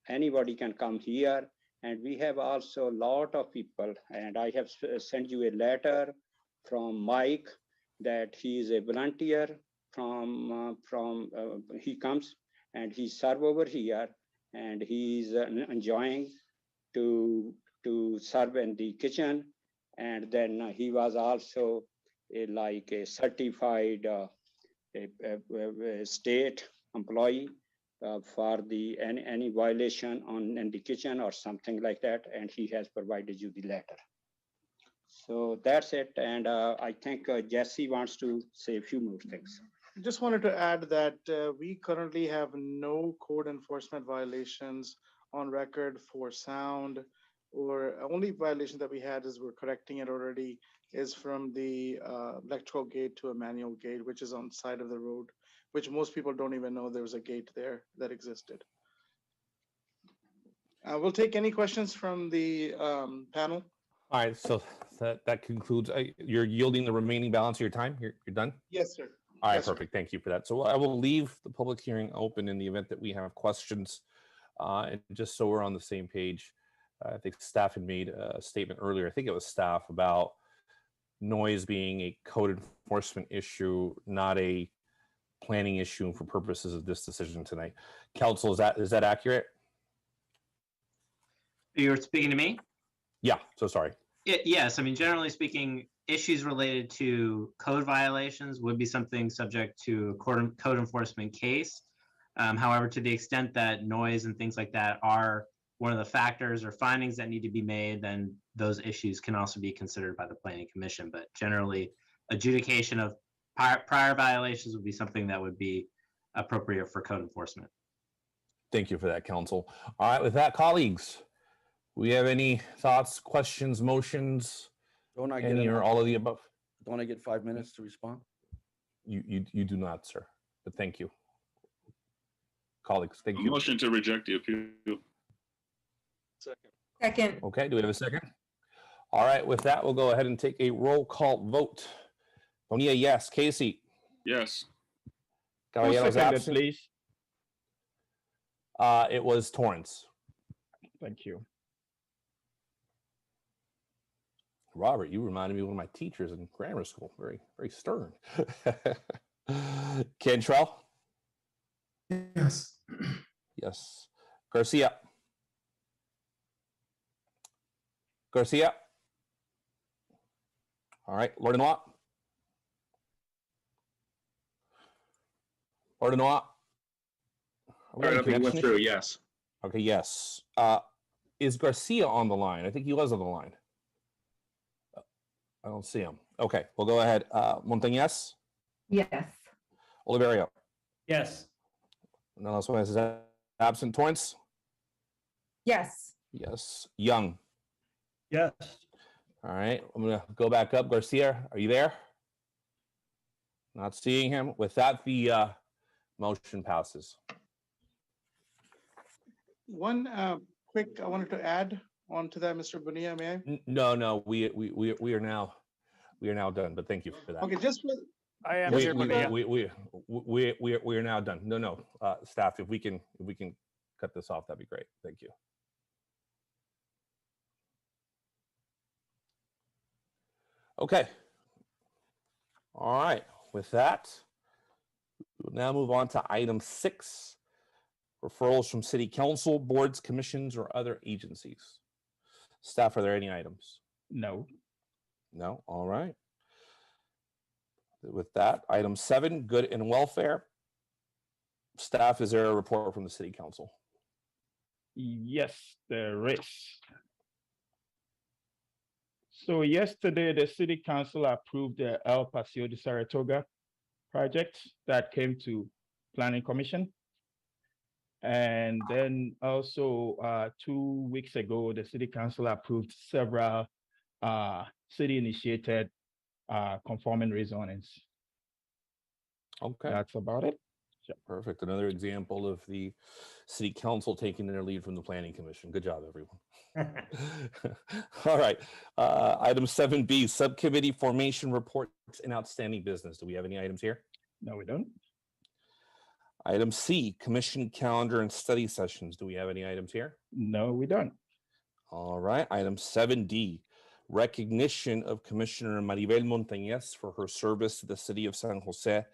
Anybody can come here. And we have also a lot of people, and I have sent you a letter from Mike that he is a volunteer he comes and he serve over here, and he's enjoying to serve in the kitchen. And then he was also like a certified state employee for the any violation in the kitchen or something like that, and he has provided you the letter. So that's it, and I think Jesse wants to say a few more things. Just wanted to add that we currently have no code enforcement violations on record for sound, or only violation that we had is we're correcting it already is from the electrical gate to a manual gate, which is on the side of the road, which most people don't even know there was a gate there that existed. We'll take any questions from the panel. All right, so that concludes. You're yielding the remaining balance of your time. You're done? Yes, sir. All right, Yes, sir. perfect. Thank you for that. So I will leave the public hearing open in the event that we have questions. And just so we're on the same page, I think staff had made a statement earlier. I think it was staff about noise being a code enforcement issue, not a planning issue for purposes of this decision tonight. Council, is that accurate? You're speaking to me? Yeah, so sorry. Yes, I mean, generally speaking, issues related to code violations would be something subject to a code enforcement case. However, to the extent that noise and things like that are one of the factors or findings that need to be made, then those issues can also be considered by the Planning Commission. But generally, adjudication of prior violations would be something that would be appropriate for code enforcement. Thank you for that, counsel. All right, with that, colleagues, we have any thoughts, questions, motions? Don't I get any or all of the above? Don't I get 5 minutes to respond? You do not, sir. But thank you, colleagues. Thank you. Motion to reject the appeal. Second. Okay, do we have a second? All right, with that, we'll go ahead and take a roll call vote. Bonilla, yes. Casey? Yes. Caballeros absent. Please. It was Torrance. Thank you. Robert, you reminded me of one of my teachers in grammar school. Very, very stern. Cantrell? Yes. Yes. Garcia? Garcia? All right. Lordinois? Lordinois? Went through, yes. Okay, yes. Is Garcia on the line? I think he was on the line. I don't see him. Okay, we'll go ahead. Montagnes? Yes. Oliverio? Yes. No, last one is absent. Torrance? Yes. Yes. Young? Yes. All right, I'm gonna go back up. Garcia, are you there? Not seeing him. With that, the motion passes. One quick, I wanted to add on to that, Mr. Bonilla, may I? No, we are now done. But thank you for that. Okay, just for, I am we here, Bonilla. we are now done. No, staff, if we can cut this off, that'd be great. Thank you. Okay. All right. With that, we'll now move on to item 6, referrals from city council, boards, commissions, or other agencies. Staff, are there any items? No. No? All right. With that, item 7, good and welfare. Staff, is there a report from the city council? Yes, there is. So yesterday, the city council approved the El Paseo de Saratoga project that came to Planning Commission. And then also 2 weeks ago, the city council approved several city-initiated conforming rezonings. Okay. That's about it. Yeah, perfect. Another example of the city council taking their lead from the Planning Commission. Good job, everyone. All right. Item 7B, subcommittee formation reports and outstanding business. Do we have any items here? No, we don't. Item C, commission calendar and study sessions. Do we have any items here? No, we don't. All right. Item 7D, recognition of Commissioner Maribel Montagnes for her service to the city of San Jose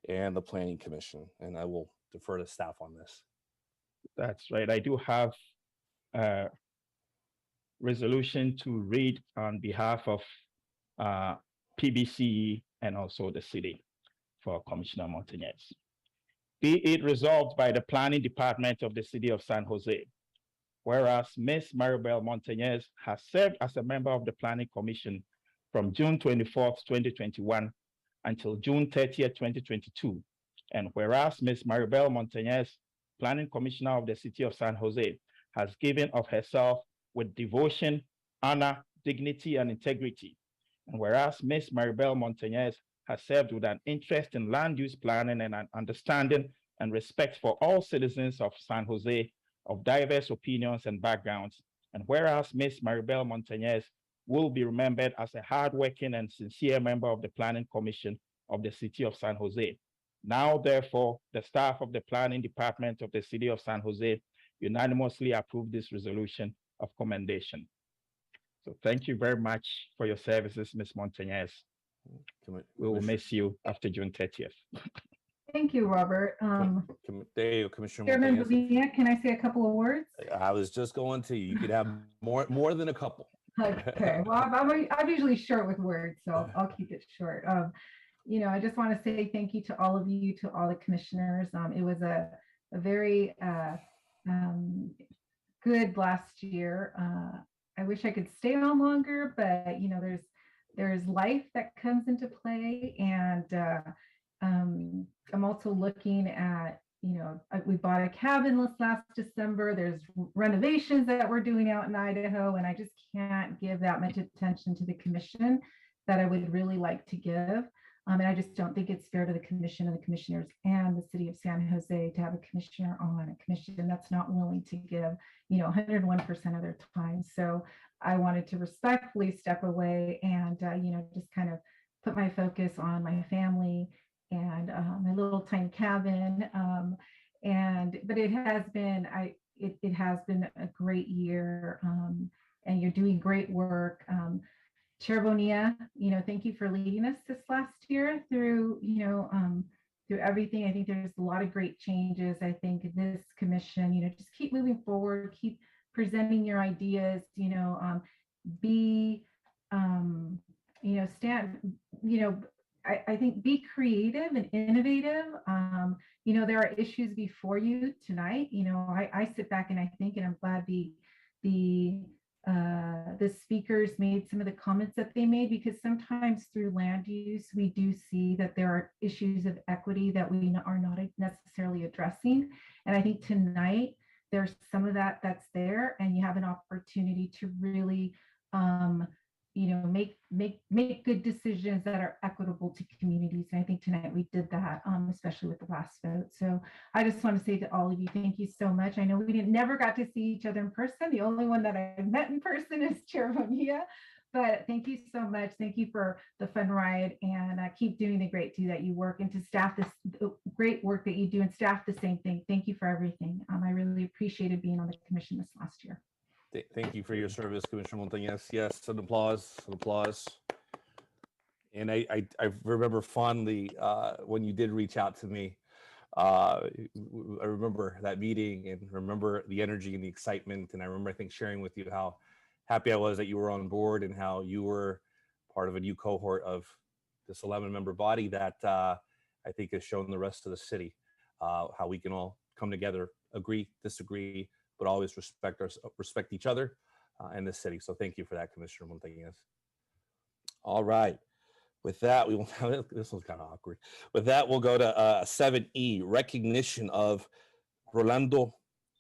and the Planning Commission. And I will defer to staff on this. That's right. I do have a resolution to read on behalf of PBC and also the city for Commissioner Montagnes. Be it resolved by the Planning Department of the City of San Jose, whereas Ms. Maribel Montagnes has served as a member of the Planning Commission from June 24th, 2021 until June 30th, 2022, and whereas Ms. Maribel Montagnes, Planning Commissioner of the City of San Jose, has given of herself with devotion, honor, dignity, and integrity, and whereas Ms. Maribel Montagnes has served with an interest in land use planning and an understanding and respect for all citizens of San Jose of diverse opinions and backgrounds. And whereas Ms. Maribel Montagnes will be remembered as a hardworking and sincere member of the Planning Commission of the City of San Jose. Now, therefore, the staff of the Planning Department of the City of San Jose unanimously approve this resolution of commendation. So thank you very much for your services, Ms. Montagnes. We will miss you after June 30th. Thank you, Robert. There you go, Commissioner Chairman Montagnes. Bonilla, can I say a couple of words? I was just going to, you could have more than a couple. Okay, well, I'm usually short with words, so I'll keep it short. I just want to say thank you to all of you, to all the commissioners. It was a very good last year. I wish I could stay on longer, but there's life that comes into play, and I'm also looking at, we bought a cabin last December. There's renovations that we're doing out in Idaho, and I just can't give that much attention to the commission that I would really like to give. And I just don't think it's fair to the commission and the commissioners and the city of San Jose to have a commissioner on a commission that's not willing to give, 101% of their time. So I wanted to respectfully step away and, just kind of put my focus on my family and my little tiny cabin. But it has been, it has been a great year, and you're doing great work. Chair Bonilla, thank you for leading us this last year through, through everything. I think there's a lot of great changes. I think this commission, just keep moving forward, keep presenting your ideas, I think be creative and innovative. There are issues before you tonight. I sit back and I think, and I'm glad the speakers made some of the comments that they made, because sometimes through land use, we do see that there are issues of equity that we are not necessarily addressing. And I think tonight there's some of that that's there, and you have an opportunity to really, make good decisions that are equitable to communities. And I think tonight we did that, especially with the last vote. So I just want to say to all of you, thank you so much. I know we never got to see each other in person. The only one that I met in person is Chair Bonilla. But thank you so much. Thank you for the fun ride, and keep doing the great that you work, and to staff the great work that you do, and staff the same thing. Thank you for everything. I really appreciated being on the commission this last year. Thank you for your service, Commissioner Montagnes. Yes, an applause, an applause. And I remember fondly when you did reach out to me. I remember that meeting and remember the energy and the excitement. And I remember, I think, sharing with you how happy I was that you were on board and how you were part of a new cohort of this 11-member body that I think has shown the rest of the city how we can all come together, agree, disagree, but always respect each other and the city. So thank you for that, Commissioner Montagnes. All right. With that, we will. This one's kind of awkward. With that, we'll go to 7E, recognition of Rolando.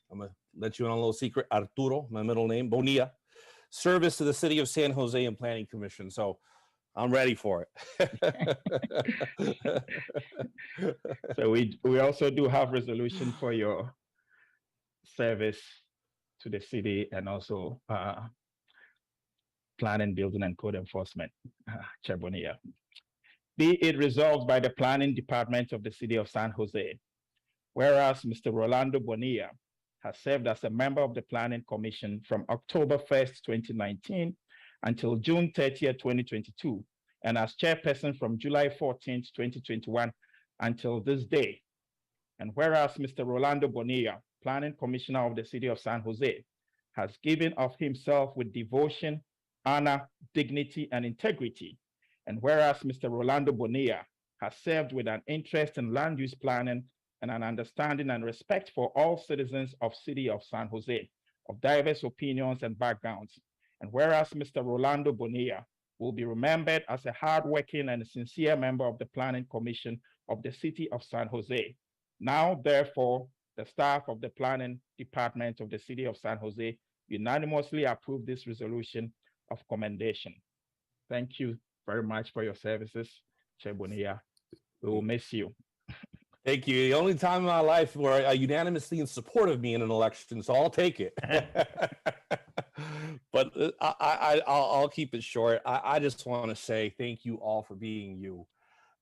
I'm gonna let you in on a little secret. Arturo, my middle name, Bonilla, service to the city of San Jose and Planning Commission. So I'm ready for it. So we also do have resolution for your service to the city, and also planning, building, and code enforcement, Chair Bonilla. Be it resolved by the planning department of the city of San Jose, whereas Mr. Rolando Bonilla has served as a member of the planning commission from October 1st, 2019 until June 30th, 2022, and as chairperson from July 14th, 2021 until this day. And whereas Mr. Rolando Bonilla, planning commissioner of the city of San Jose, has given of himself with devotion, honor, dignity, and integrity. And whereas Mr. Rolando Bonilla has served with an interest in land use planning and an understanding and respect for all citizens of city of San Jose, of diverse opinions and backgrounds. And whereas Mr. Rolando Bonilla will be remembered as a hardworking and sincere member of the planning commission of the city of San Jose. Now, therefore, the staff of the planning department of the city of San Jose unanimously approve this resolution of commendation. Thank you very much for your services, Chair Bonilla. We will miss you. Thank you. The only time in my life where I unanimously in support of me in an election, so I'll take it. But I'll keep it short. I just want to say thank you all for being you.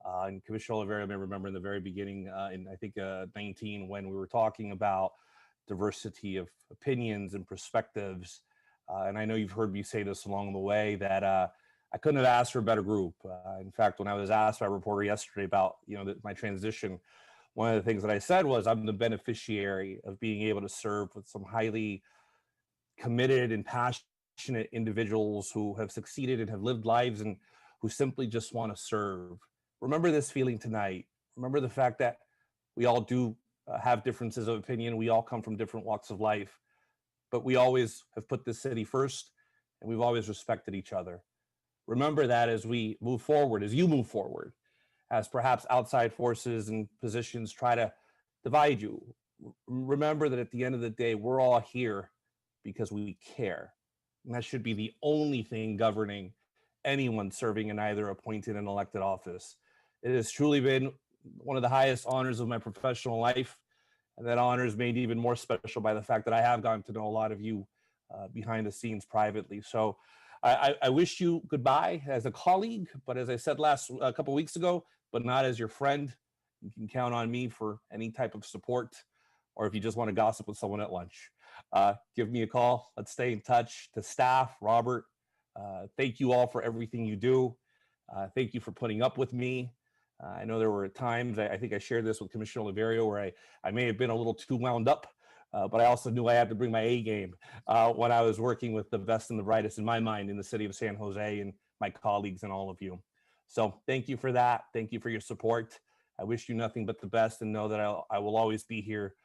And Commissioner Oliveira may remember in the very beginning, in I think 19, when we were talking about diversity of opinions and perspectives. And I know you've heard me say this along the way that I couldn't have asked for a better group. In fact, when I was asked by a reporter yesterday about my transition, one of the things that I said was I'm the beneficiary of being able to serve with some highly committed and passionate passionate individuals who have succeeded and have lived lives and who simply just want to serve. Remember this feeling tonight. Remember the fact that we all do have differences of opinion. We all come from different walks of life, but we always have put this city first, and we've always respected each other. Remember that as we move forward, as you move forward, as perhaps outside forces and positions try to divide you. Remember that at the end of the day, we're all here because we care. And that should be the only thing governing anyone serving in either appointed and elected office. It has truly been one of the highest honors of my professional life. And that honor is made even more special by the fact that I have gotten to know a lot of you behind the scenes privately. So I wish you goodbye as a colleague, but as I said a couple weeks ago, but not as your friend. You can count on me for any type of support, or if you just want to gossip with someone at lunch, give me a call. Let's stay in touch. To staff, Robert, thank you all for everything you do. Thank you for putting up with me. I know there were times, I think I shared this with Commissioner Oliverio, where I may have been a little too wound up, but I also knew I had to bring my A game when I was working with the best and the brightest in my mind in the city of San Jose and my colleagues and all of you. So thank you for that. Thank you for your support. I wish you nothing but the best, and know that I will always be here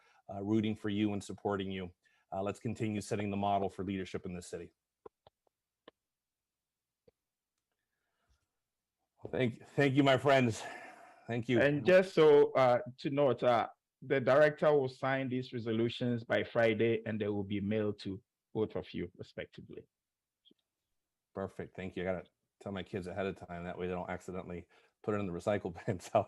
rooting for you and supporting you. Let's continue setting the model for leadership in this city. Thank you, my friends. Thank you. And just so to note, the director will sign these resolutions by Friday, and they will be mailed to both of you respectively. Perfect. Thank you. I gotta tell my kids ahead of time, that way they don't accidentally put it in the recycle bin. So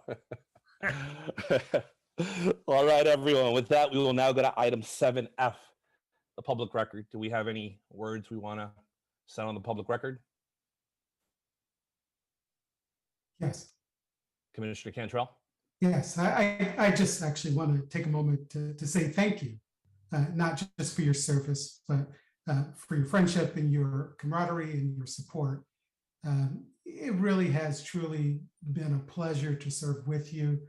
all right, everyone. With that, we will now go to item 7F, the public record. Do we have any words we want to set on the public record? Yes. Commissioner Cantrell? Yes, I just actually want to take a moment to say thank you, not just for your service, but for your friendship and your camaraderie and your support. It really has truly been a pleasure to serve with you.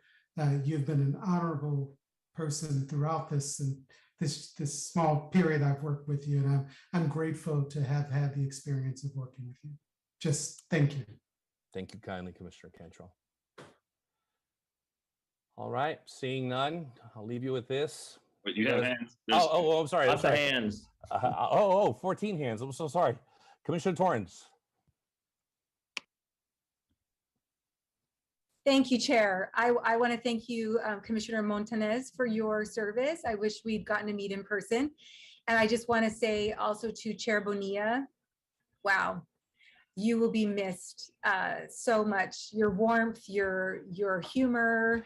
You've been an honorable person throughout this and this small period I've worked with you, and I'm grateful to have had the experience of working with you. Just thank you. Thank you kindly, Commissioner Cantrell. All right, seeing none, I'll leave you with this. But you have hands. I'm sorry. Lots of hands. 14 hands. I'm so sorry. Commissioner Torrance. Thank you, Chair. I want to thank you, Commissioner Montagnes, for your service. I wish we'd gotten to meet in person. And I just want to say also to Chair Bonilla, wow, you will be missed so much. Your warmth, your humor,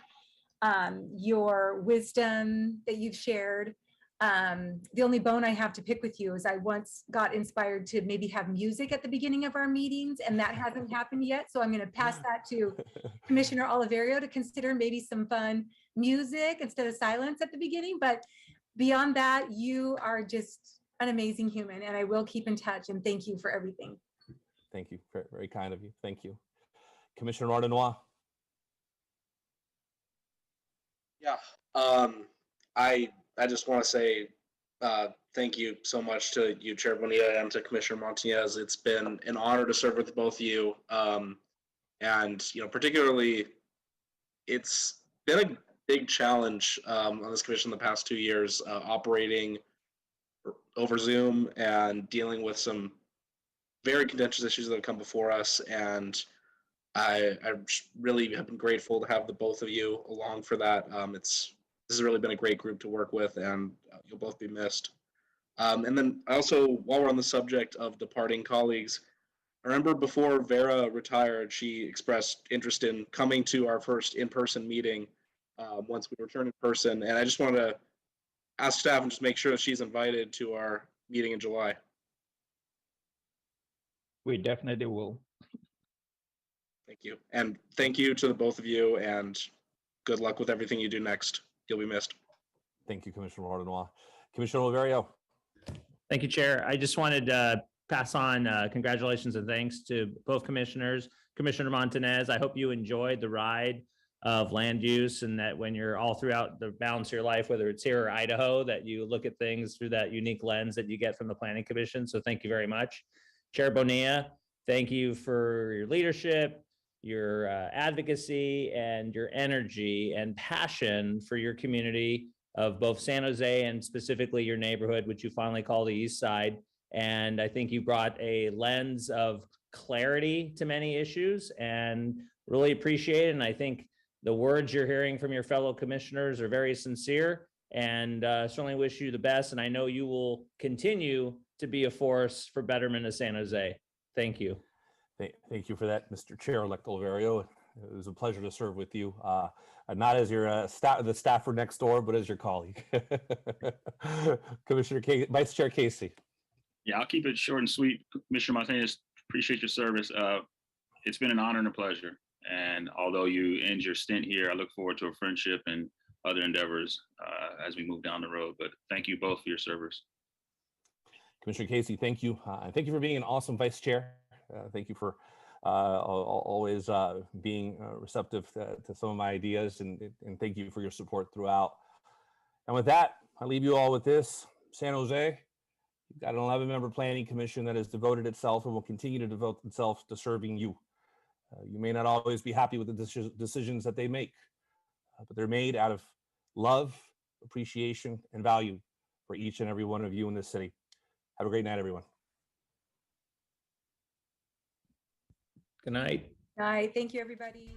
your wisdom that you've shared. The only bone I have to pick with you is I once got inspired to maybe have music at the beginning of our meetings, and that hasn't happened yet. So I'm going to pass that to Commissioner Oliverio to consider maybe some fun music instead of silence at the beginning. But beyond that, you are just an amazing human, and I will keep in touch, and thank you for everything. Thank you. Very, very kind of you. Thank you. Commissioner Ordenois. Yeah, I just want to say thank you so much to you, Chair Bonilla, and to Commissioner Montagnes. It's been an honor to serve with both of you, and particularly, it's been a big challenge on this commission the past 2 years, operating over Zoom and dealing with some very contentious issues that have come before us, and I really have been grateful to have the both of you along for that. This has really been a great group to work with, and you'll both be missed. And then also, while we're on the subject of departing colleagues, I remember before Vera retired, she expressed interest in coming to our first in-person meeting once we return in person, and I just wanted to ask staff and just make sure that she's invited to our meeting in July. We definitely will. Thank you. And thank you to the both of you, and good luck with everything you do next. You'll be missed. Thank you, Commissioner Ordenois. Commissioner Oliverio. Thank you, Chair. I just wanted to pass on congratulations and thanks to both commissioners. Commissioner Montagnes, I hope you enjoyed the ride of land use, and that when you're all throughout the balance of your life, whether it's here or Idaho, that you look at things through that unique lens that you get from the Planning Commission. So thank you very much. Chair Bonilla, thank you for your leadership, your advocacy, and your energy and passion for your community of both San Jose and specifically your neighborhood, which you finally call the East Side. And I think you brought a lens of clarity to many issues and really appreciate it. And I think the words you're hearing from your fellow commissioners are very sincere, and certainly wish you the best. And I know you will continue to be a force for betterment of San Jose. Thank you. Thank you for that, Mr. Chair-elect Oliverio. It was a pleasure to serve with you, not as your the staffer next door, but as your colleague. Vice Chair Casey. Yeah, I'll keep it short and sweet. Commissioner Montagnes, appreciate your service. It's been an honor and a pleasure. And although you end your stint here, I look forward to a friendship and other endeavors as we move down the road. But thank you both for your service. Commissioner Casey, thank you. Thank you for being an awesome vice chair. Thank you for always being receptive to some of my ideas, and thank you for your support throughout. And with that, I leave you all with this. San Jose, you've got an 11-member planning commission that has devoted itself and will continue to devote itself to serving you. You may not always be happy with the decisions that they make, but they're made out of love, appreciation, and value for each and every one of you in this city. Have a great night, everyone. Good night. Bye. Thank you, everybody.